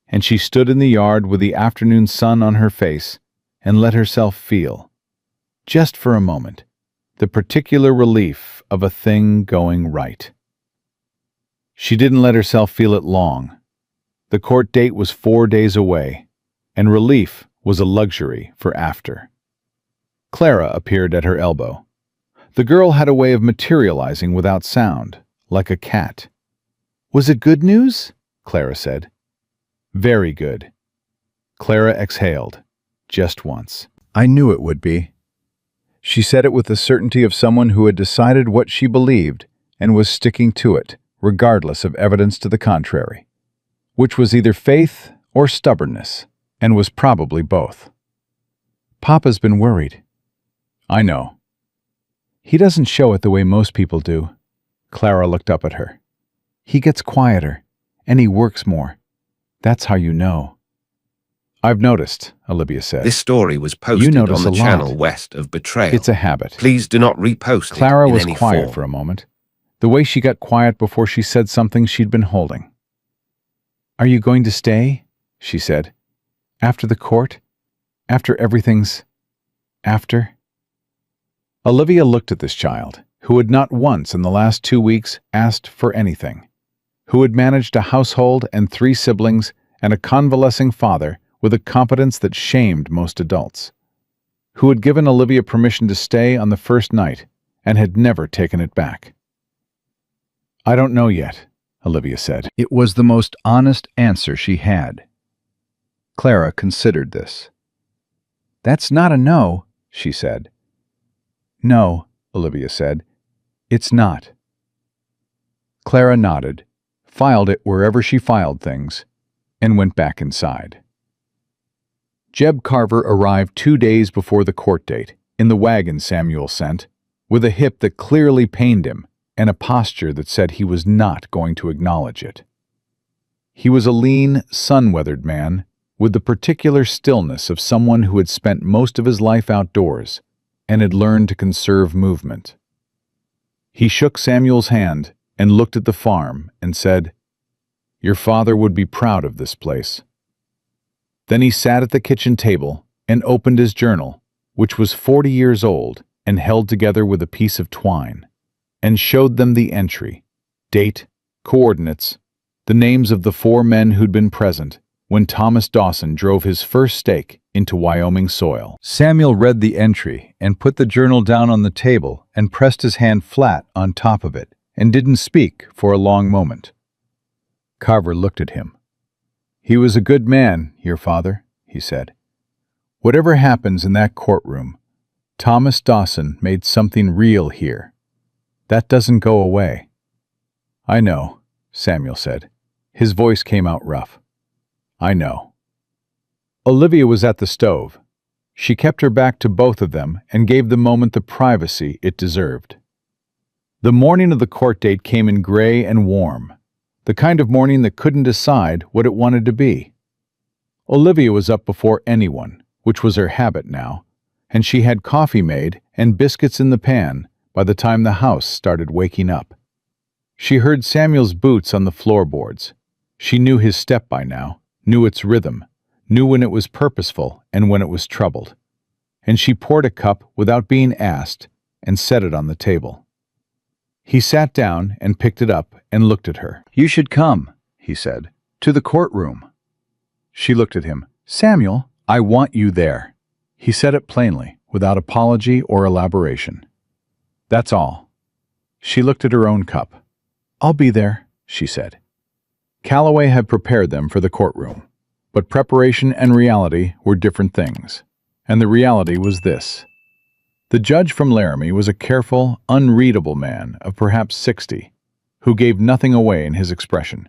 A: and she stood in the yard with the afternoon sun on her face and let herself feel, just for a moment, the particular relief of a thing going right. She didn't let herself feel it long. The court date was 4 days away, and relief was a luxury for after. Clara appeared at her elbow. The girl had a way of materializing without sound, like a cat. "Was it good news?" Clara said. "Very good." Clara exhaled, just once. "I knew it would be." She said it with the certainty of someone who had decided what she believed and was sticking to it, regardless of evidence to the contrary, which was either faith or stubbornness, and was probably both. "Papa's been worried." "I know." "He doesn't show it the way most people do." Clara looked up at her. "He gets quieter, and he works more. That's how you know." "I've noticed," Olivia said.
B: This story was
A: You
B: posted
A: notice
B: on the
A: a lot.
B: channel west of Betrayal.
A: It's a habit.
B: Please do not repost
A: Clara
B: it in
A: was
B: any
A: quiet
B: form.
A: for a moment, the way she got quiet before she said something she'd been holding. "Are you going to stay?" she said. "After the court? After everything's... after?" Olivia looked at this child, who had not once in the last 2 weeks asked for anything, who had managed a household and 3 siblings and a convalescing father with a competence that shamed most adults, who had given Olivia permission to stay on the first night and had never taken it back. "I don't know yet," Olivia said. It was the most honest answer she had. Clara considered this. "That's not a no," she said. "No," Olivia said. "It's not." Clara nodded, filed it wherever she filed things, and went back inside. Jeb Carver arrived 2 days before the court date, in the wagon Samuel sent, with a hip that clearly pained him and a posture that said he was not going to acknowledge it. He was a lean, sun-weathered man with the particular stillness of someone who had spent most of his life outdoors and had learned to conserve movement. He shook Samuel's hand and looked at the farm and said, "Your father would be proud of this place." Then he sat at the kitchen table and opened his journal, which was 40 years old and held together with a piece of twine, and showed them the entry, date, coordinates, the names of the 4 men who'd been present when Thomas Dawson drove his first stake into Wyoming soil. Samuel read the entry and put the journal down on the table and pressed his hand flat on top of it and didn't speak for a long moment. Carver looked at him. "He was a good man, your father," he said. "Whatever happens in that courtroom, Thomas Dawson made something real here. That doesn't go away." "I know," Samuel said. His voice came out rough. "I know." Olivia was at the stove. She kept her back to both of them and gave the moment the privacy it deserved. The morning of the court date came in gray and warm, the kind of morning that couldn't decide what it wanted to be. Olivia was up before anyone, which was her habit now, and she had coffee made and biscuits in the pan by the time the house started waking up. She heard Samuel's boots on the floorboards. She knew his step by now, knew its rhythm, knew when it was purposeful and when it was troubled. And she poured a cup without being asked and set it on the table. He sat down and picked it up and looked at her. "You should come," he said, "to the courtroom." She looked at him. "Samuel, I want you there." He said it plainly, without apology or elaboration. "That's all." She looked at her own cup. "I'll be there," she said. Calloway had prepared them for the courtroom, but preparation and reality were different things, and the reality was this. The judge from Laramie was a careful, unreadable man of perhaps 60, who gave nothing away in his expression.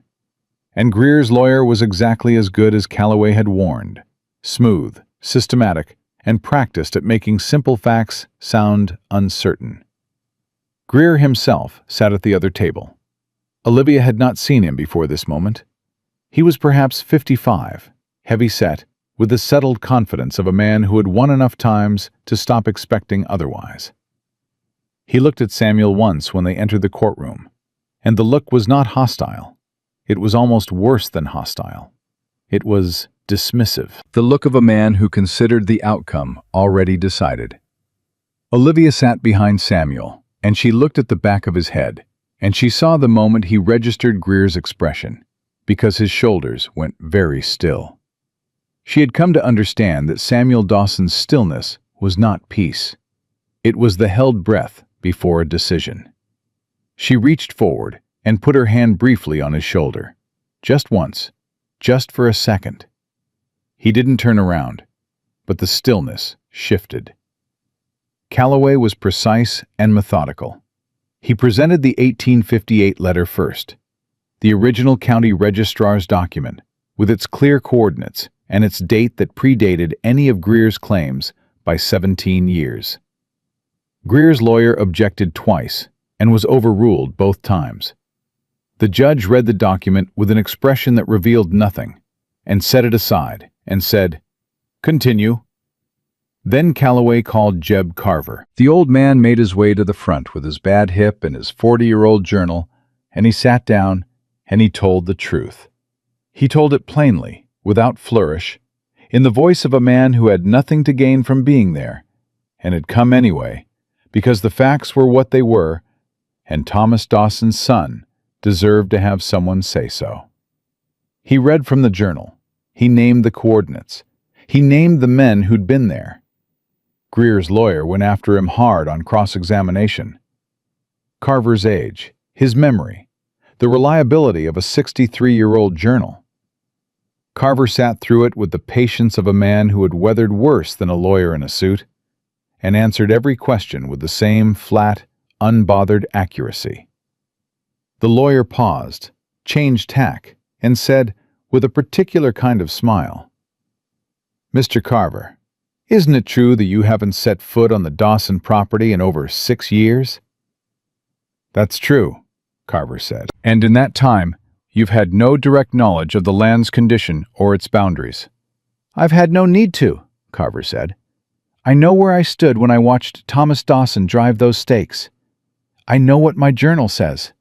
A: And Greer's lawyer was exactly as good as Calloway had warned, smooth, systematic, and practiced at making simple facts sound uncertain. Greer himself sat at the other table. Olivia had not seen him before this moment. He was perhaps 55, heavy-set, with the settled confidence of a man who had won enough times to stop expecting otherwise. He looked at Samuel once when they entered the courtroom, and the look was not hostile. It was almost worse than hostile. It was dismissive, the look of a man who considered the outcome already decided. Olivia sat behind Samuel, and she looked at the back of his head, and she saw the moment he registered Greer's expression, because his shoulders went very still. She had come to understand that Samuel Dawson's stillness was not peace. It was the held breath before a decision. She reached forward and put her hand briefly on his shoulder, just once, just for a second. He didn't turn around, but the stillness shifted. Calloway was precise and methodical. He presented the 1858 letter first, the original county registrar's document, with its clear coordinates and its date that predated any of Greer's claims by 17 years. Greer's lawyer objected twice and was overruled both times. The judge read the document with an expression that revealed nothing and set it aside and said, "Continue." Then Calloway called Jeb Carver. The old man made his way to the front with his bad hip and his 40-year-old journal, and he sat down and he told the truth. He told it plainly, without flourish, in the voice of a man who had nothing to gain from being there, and had come anyway, because the facts were what they were, and Thomas Dawson's son deserved to have someone say so. He read from the journal. He named the coordinates. He named the men who'd been there. Greer's lawyer went after him hard on cross-examination. Carver's age, his memory, the reliability of a 63-year-old journal. Carver sat through it with the patience of a man who had weathered worse than a lawyer in a suit, and answered every question with the same flat, unbothered accuracy. The lawyer paused, changed tack, and said, with a particular kind of smile, "Mr. Carver, isn't it true that you haven't set foot on the Dawson property in over 6 years?" "That's true," Carver said. "And in that time, you've had no direct knowledge of the land's condition or its boundaries." "I've had no need to," Carver said. "I know where I stood when I watched Thomas Dawson drive those stakes. I know what my journal says.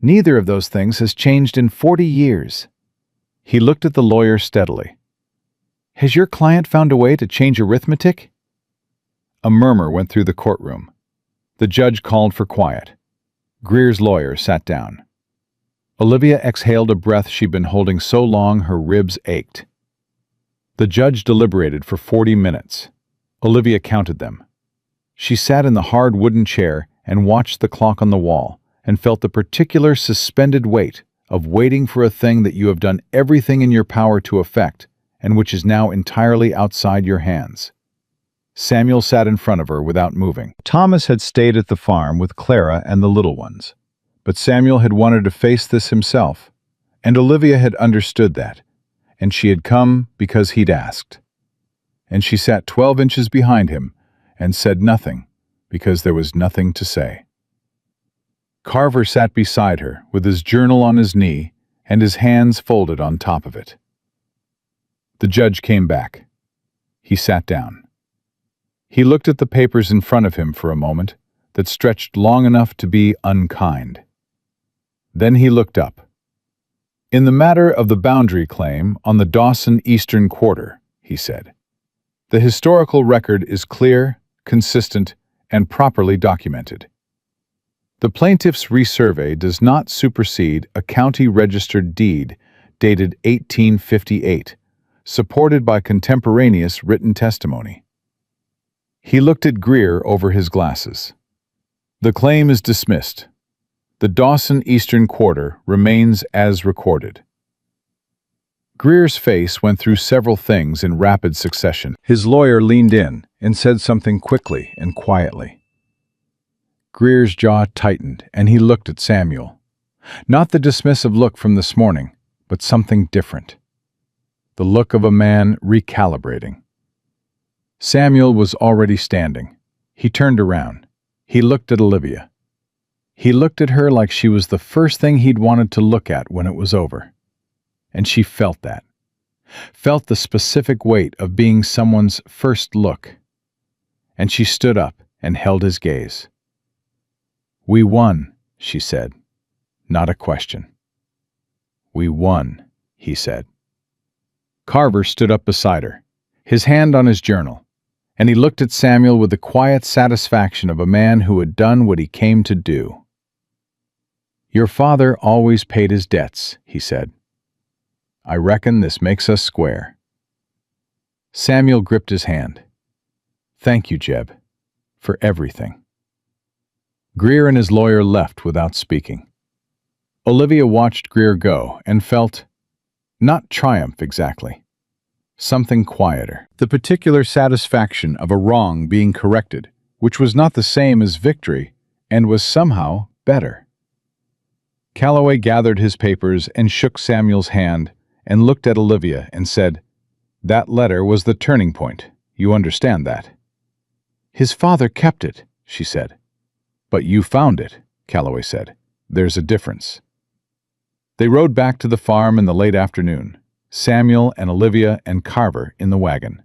A: Neither of those things has changed in 40 years." He looked at the lawyer steadily. "Has your client found a way to change arithmetic?" A murmur went through the courtroom. The judge called for quiet. Greer's lawyer sat down. Olivia exhaled a breath she'd been holding so long her ribs ached. The judge deliberated for 40 minutes. Olivia counted them. She sat in the hard wooden chair and watched the clock on the wall and felt the particular suspended weight of waiting for a thing that you have done everything in your power to effect and which is now entirely outside your hands. Samuel sat in front of her without moving. Thomas had stayed at the farm with Clara and the little ones, but Samuel had wanted to face this himself, and Olivia had understood that, and she had come because he'd asked. And she sat 12 inches behind him and said nothing because there was nothing to say. Carver sat beside her with his journal on his knee and his hands folded on top of it. The judge came back. He sat down. He looked at the papers in front of him for a moment that stretched long enough to be unkind. Then he looked up. "In the matter of the boundary claim on the Dawson Eastern Quarter," he said, "the historical record is clear, consistent, and properly documented. The plaintiff's resurvey does not supersede a county-registered deed dated 1858, supported by contemporaneous written testimony." He looked at Greer over his glasses. "The claim is dismissed. The Dawson Eastern Quarter remains as recorded." Greer's face went through several things in rapid succession. His lawyer leaned in and said something quickly and quietly. Greer's jaw tightened, and he looked at Samuel. Not the dismissive look from this morning, but something different. The look of a man recalibrating. Samuel was already standing. He turned around. He looked at Olivia. He looked at her like she was the first thing he'd wanted to look at when it was over. And she felt that. Felt the specific weight of being someone's first look. And she stood up and held his gaze. "We won," she said. Not a question. "We won," he said. Carver stood up beside her, his hand on his journal, and he looked at Samuel with the quiet satisfaction of a man who had done what he came to do. "Your father always paid his debts," he said. "I reckon this makes us square." Samuel gripped his hand. "Thank you, Jeb, for everything." Greer and his lawyer left without speaking. Olivia watched Greer go and felt, not triumph exactly, something quieter. The particular satisfaction of a wrong being corrected, which was not the same as victory and was somehow better. Calloway gathered his papers and shook Samuel's hand and looked at Olivia and said, "That letter was the turning point. You understand that?" "His father kept it," she said. "But you found it," Calloway said. "There's a difference." They rode back to the farm in the late afternoon, Samuel and Olivia and Carver in the wagon.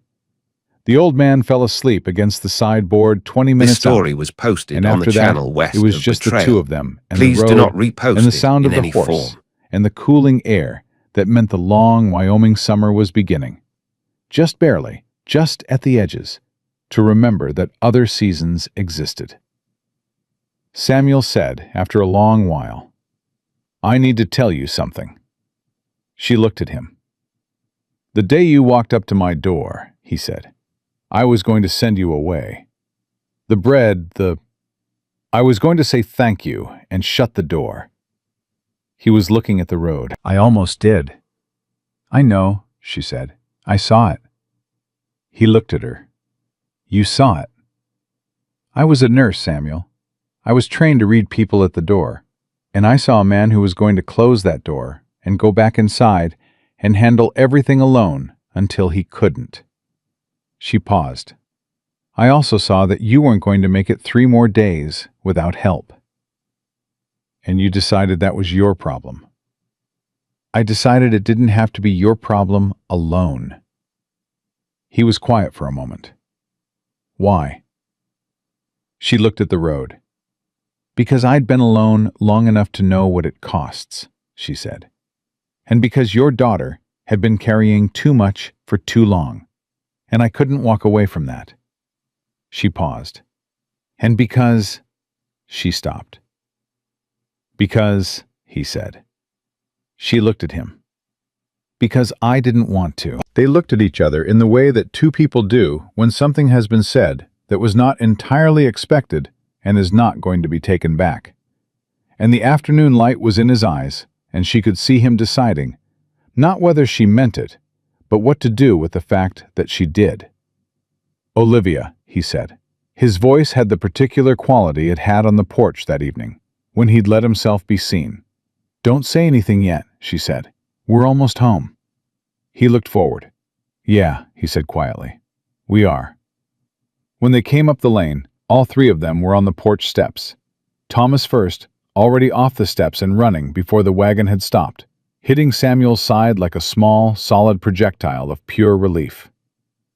A: The old man fell asleep against the sideboard 20 minutes
B: This story
A: out,
B: was posted
A: and
B: on the
A: after that,
B: channel west
A: it was
B: of
A: just
B: Betrayal.
A: the two of them, and
B: Please
A: the
B: do
A: road,
B: not repost
A: and the
B: it
A: sound
B: in
A: of the
B: any
A: horse,
B: form.
A: and the cooling air that meant the long Wyoming summer was beginning. Just barely, just at the edges, to remember that other seasons existed. Samuel said, after a long while, "I need to tell you something." She looked at him. "The day you walked up to my door," he said, "I was going to send you away. The bread, I was going to say thank you and shut the door." He was looking at the road. "I almost did." "I know," she said. "I saw it." He looked at her. "You saw it." "I was a nurse, Samuel. I was trained to read people at the door, and I saw a man who was going to close that door and go back inside and handle everything alone until he couldn't." She paused. "I also saw that you weren't going to make it 3 more days without help. And you decided that was your problem." "I decided it didn't have to be your problem alone." He was quiet for a moment. Why? She looked at the road. Because I'd been alone long enough to know what it costs, she said. And because your daughter had been carrying too much for too long, and I couldn't walk away from that. She paused. And because... She stopped. Because, he said. She looked at him. Because I didn't want to. They looked at each other in the way that two people do when something has been said that was not entirely expected and is not going to be taken back. And the afternoon light was in his eyes, and she could see him deciding, not whether she meant it, but what to do with the fact that she did. Olivia, he said. His voice had the particular quality it had on the porch that evening, when he'd let himself be seen. Don't say anything yet, she said. We're almost home. He looked forward. Yeah, he said quietly. We are. When they came up the lane, all three of them were on the porch steps. Thomas first, already off the steps and running before the wagon had stopped, hitting Samuel's side like a small, solid projectile of pure relief.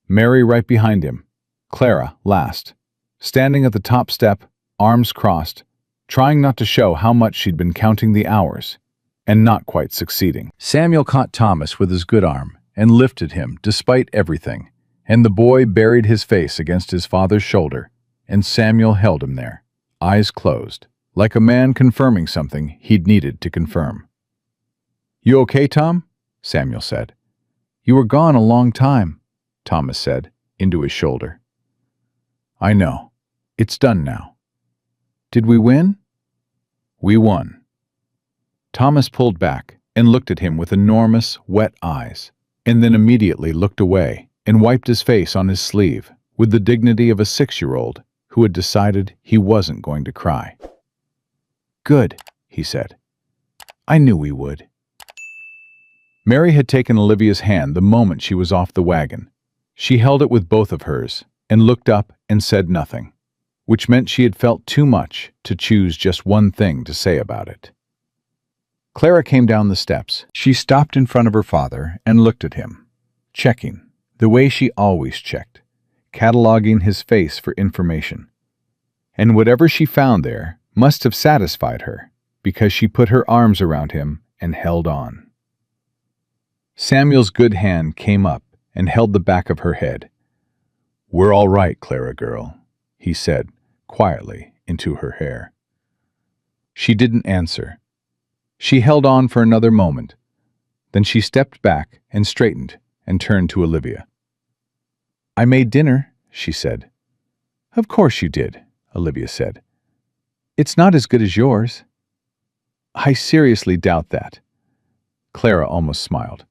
A: Mary right behind him. Clara last, standing at the top step, arms crossed, trying not to show how much she'd been counting the hours, and not quite succeeding. Samuel caught Thomas with his good arm and lifted him despite everything, and the boy buried his face against his father's shoulder, and Samuel held him there, eyes closed, like a man confirming something he'd needed to confirm. You okay, Tom? Samuel said. You were gone a long time, Thomas said, into his shoulder. I know. It's done now. Did we win? We won. Thomas pulled back and looked at him with enormous, wet eyes, and then immediately looked away and wiped his face on his sleeve with the dignity of a 6-year-old who had decided he wasn't going to cry. Good, he said. I knew we would. Mary had taken Olivia's hand the moment she was off the wagon. She held it with both of hers and looked up and said nothing, which meant she had felt too much to choose just one thing to say about it. Clara came down the steps. She stopped in front of her father and looked at him, checking, the way she always checked, cataloging his face for information. And whatever she found there must have satisfied her, because she put her arms around him and held on. Samuel's good hand came up and held the back of her head. We're all right, Clara girl, he said, quietly, into her hair. She didn't answer. She held on for another moment. Then she stepped back and straightened and turned to Olivia. I made dinner, she said. Of course you did, Olivia said. It's not as good as yours. I seriously doubt that. Clara almost smiled.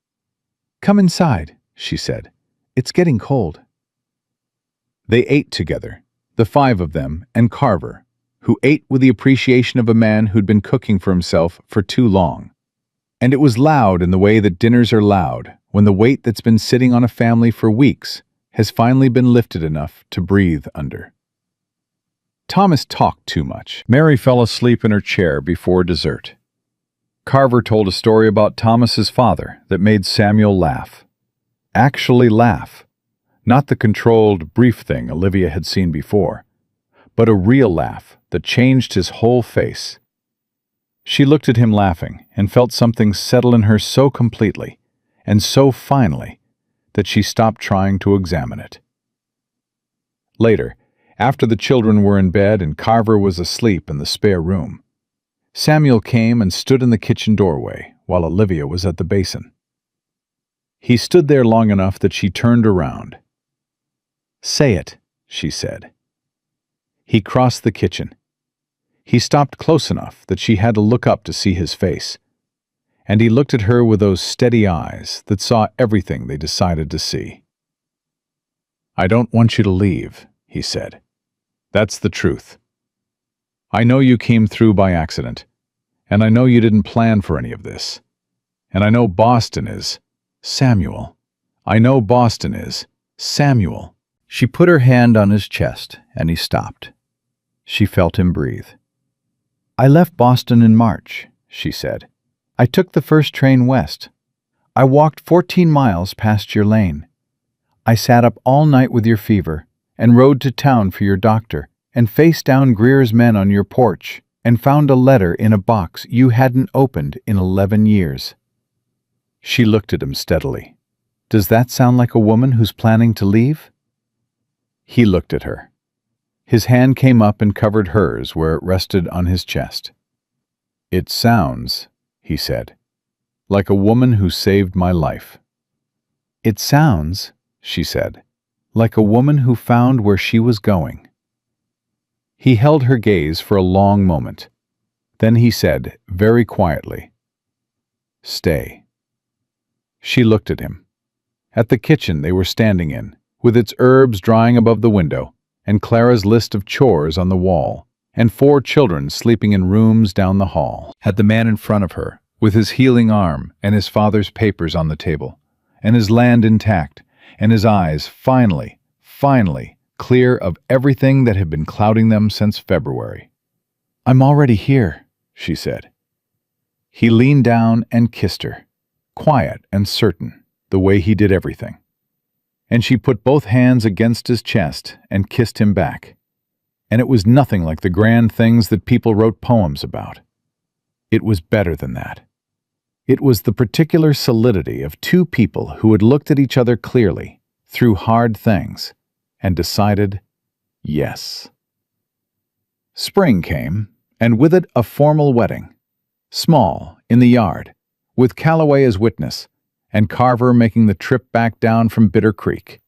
A: Come inside, she said. It's getting cold. They ate together, the 5 of them and Carver, who ate with the appreciation of a man who'd been cooking for himself for too long. And it was loud in the way that dinners are loud when the weight that's been sitting on a family for weeks has finally been lifted enough to breathe under. Thomas talked too much. Mary fell asleep in her chair before dessert. Carver told a story about Thomas's father that made Samuel laugh. Actually laugh. Not the controlled, brief thing Olivia had seen before, but a real laugh that changed his whole face. She looked at him laughing and felt something settle in her so completely and so finally that she stopped trying to examine it. Later, after the children were in bed and Carver was asleep in the spare room, Samuel came and stood in the kitchen doorway while Olivia was at the basin. He stood there long enough that she turned around. Say it, she said. He crossed the kitchen. He stopped close enough that she had to look up to see his face, and he looked at her with those steady eyes that saw everything they decided to see. I don't want you to leave, he said. That's the truth. I know you came through by accident, and I know you didn't plan for any of this. And I know Boston is Samuel. I know Boston is Samuel. She put her hand on his chest, and he stopped. She felt him breathe. I left Boston in March, she said. I took the first train west. I walked 14 miles past your lane. I sat up all night with your fever, and rode to town for your doctor, and faced down Greer's men on your porch, and found a letter in a box you hadn't opened in 11 years. She looked at him steadily. Does that sound like a woman who's planning to leave? He looked at her. His hand came up and covered hers where it rested on his chest. It sounds, he said, like a woman who saved my life. It sounds, she said, like a woman who found where she was going. He held her gaze for a long moment. Then he said, very quietly, "Stay." She looked at him. At the kitchen they were standing in, with its herbs drying above the window, and Clara's list of chores on the wall, and 4 children sleeping in rooms down the hall. Had the man in front of her, with his healing arm and his father's papers on the table, and his land intact, and his eyes finally clear of everything that had been clouding them since February. "I'm already here," she said. He leaned down and kissed her, quiet and certain, the way he did everything. And she put both hands against his chest and kissed him back. And it was nothing like the grand things that people wrote poems about. It was better than that. It was the particular solidity of 2 people who had looked at each other clearly, through hard things, and decided, yes. Spring came, and with it a formal wedding. Small, in the yard, with Calloway as witness, and Carver making the trip back down from Bitter Creek,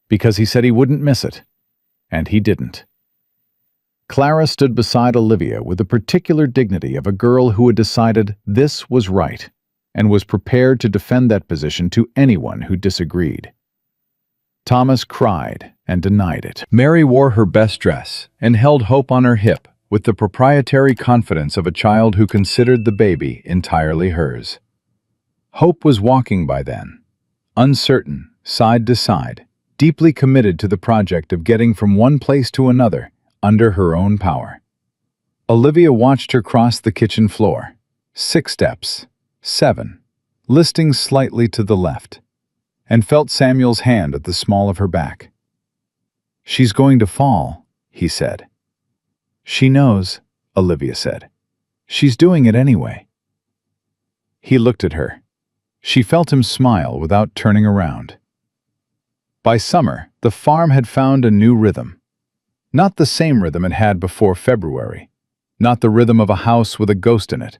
A: because he said he wouldn't miss it, and he didn't. Clara stood beside Olivia with the particular dignity of a girl who had decided this was right, and was prepared to defend that position to anyone who disagreed. Thomas cried and denied it. Mary wore her best dress and held Hope on her hip with the proprietary confidence of a child who considered the baby entirely hers. Hope was walking by then, uncertain, side to side, deeply committed to the project of getting from one place to another under her own power. Olivia watched her cross the kitchen floor, 6 steps, 7, listing slightly to the left, and felt Samuel's hand at the small of her back. "She's going to fall," he said. "She knows," Olivia said. "She's doing it anyway." He looked at her. She felt him smile without turning around. By summer, the farm had found a new rhythm. Not the same rhythm it had before February, not the rhythm of a house with a ghost in it,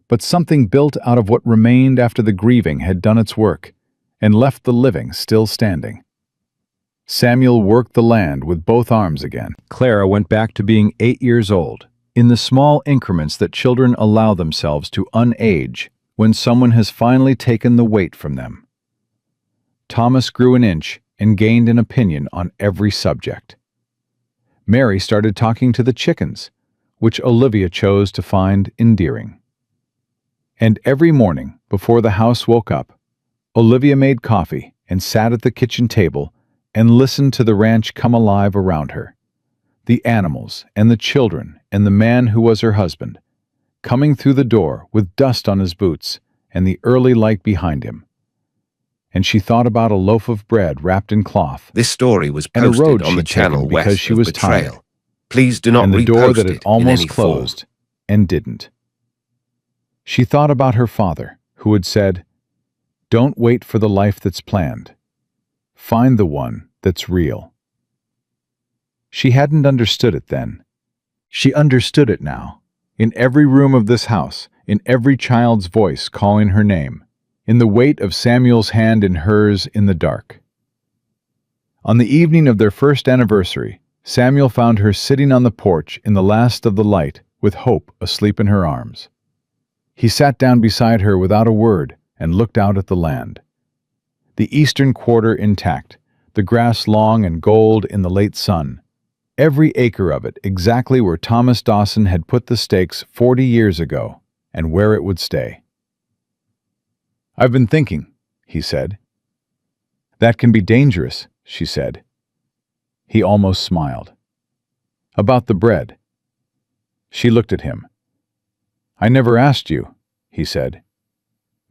A: but something built out of what remained after the grieving had done its work and left the living still standing. Samuel worked the land with both arms again. Clara went back to being 8 years old, in the small increments that children allow themselves to unage when someone has finally taken the weight from them. Thomas grew an inch and gained an opinion on every subject. Mary started talking to the chickens, which Olivia chose to find endearing. And every morning, before the house woke up, Olivia made coffee and sat at the kitchen table and listened to the ranch come alive around her. The animals and the children and the man who was her husband, coming through the door with dust on his boots and the early light behind him. And she thought about a loaf of bread wrapped in cloth.
B: This story was
A: And a
B: posted
A: road
B: on the
A: she'd
B: channel
A: taken because
B: west
A: she
B: of
A: was
B: Betrayal.
A: tired.
B: Please do not
A: And the
B: repost
A: door that
B: it
A: had
B: in
A: almost
B: any form.
A: closed and didn't. She thought about her father, who had said, "Don't wait for the life that's planned. Find the one that's real." She hadn't understood it then. She understood it now. In every room of this house, in every child's voice calling her name, in the weight of Samuel's hand in hers in the dark. On the evening of their first anniversary, Samuel found her sitting on the porch in the last of the light with Hope asleep in her arms. He sat down beside her without a word and looked out at the land. The eastern quarter intact, the grass long and gold in the late sun, every acre of it exactly where Thomas Dawson had put the stakes 40 years ago and where it would stay. "I've been thinking," he said. "That can be dangerous," she said. He almost smiled. "About the bread." She looked at him. "I never asked you," he said.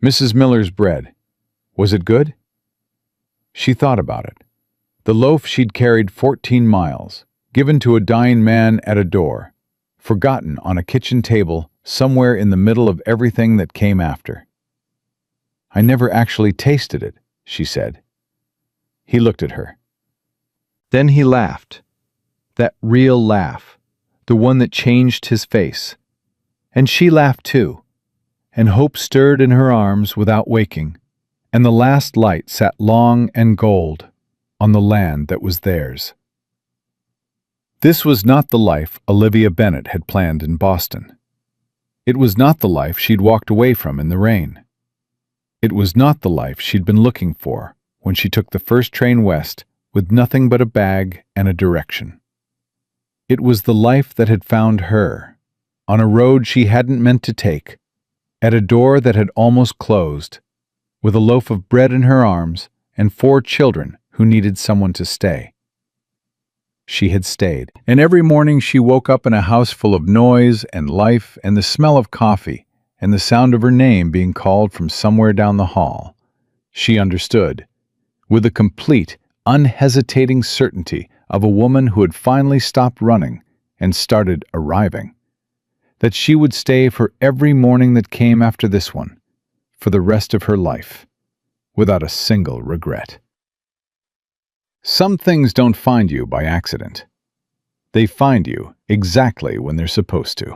A: "Mrs. Miller's bread. Was it good?" She thought about it. The loaf she'd carried 14 miles, given to a dying man at a door, forgotten on a kitchen table somewhere in the middle of everything that came after. "I never actually tasted it," she said. He looked at her. Then he laughed. That real laugh, the one that changed his face. And she laughed too, and hope stirred in her arms without waking, and the last light sat long and gold on the land that was theirs. This was not the life Olivia Bennet had planned in Boston. It was not the life she'd walked away from in the rain. It was not the life she'd been looking for when she took the first train west with nothing but a bag and a direction. It was the life that had found her, on a road she hadn't meant to take, at a door that had almost closed, with a loaf of bread in her arms and 4 children who needed someone to stay. She had stayed, and every morning she woke up in a house full of noise and life and the smell of coffee and the sound of her name being called from somewhere down the hall. She understood, with the complete, unhesitating certainty of a woman who had finally stopped running and started arriving, that she would stay for every morning that came after this one, for the rest of her life, without a single regret. Some things don't find you by accident. They find you exactly when they're supposed to.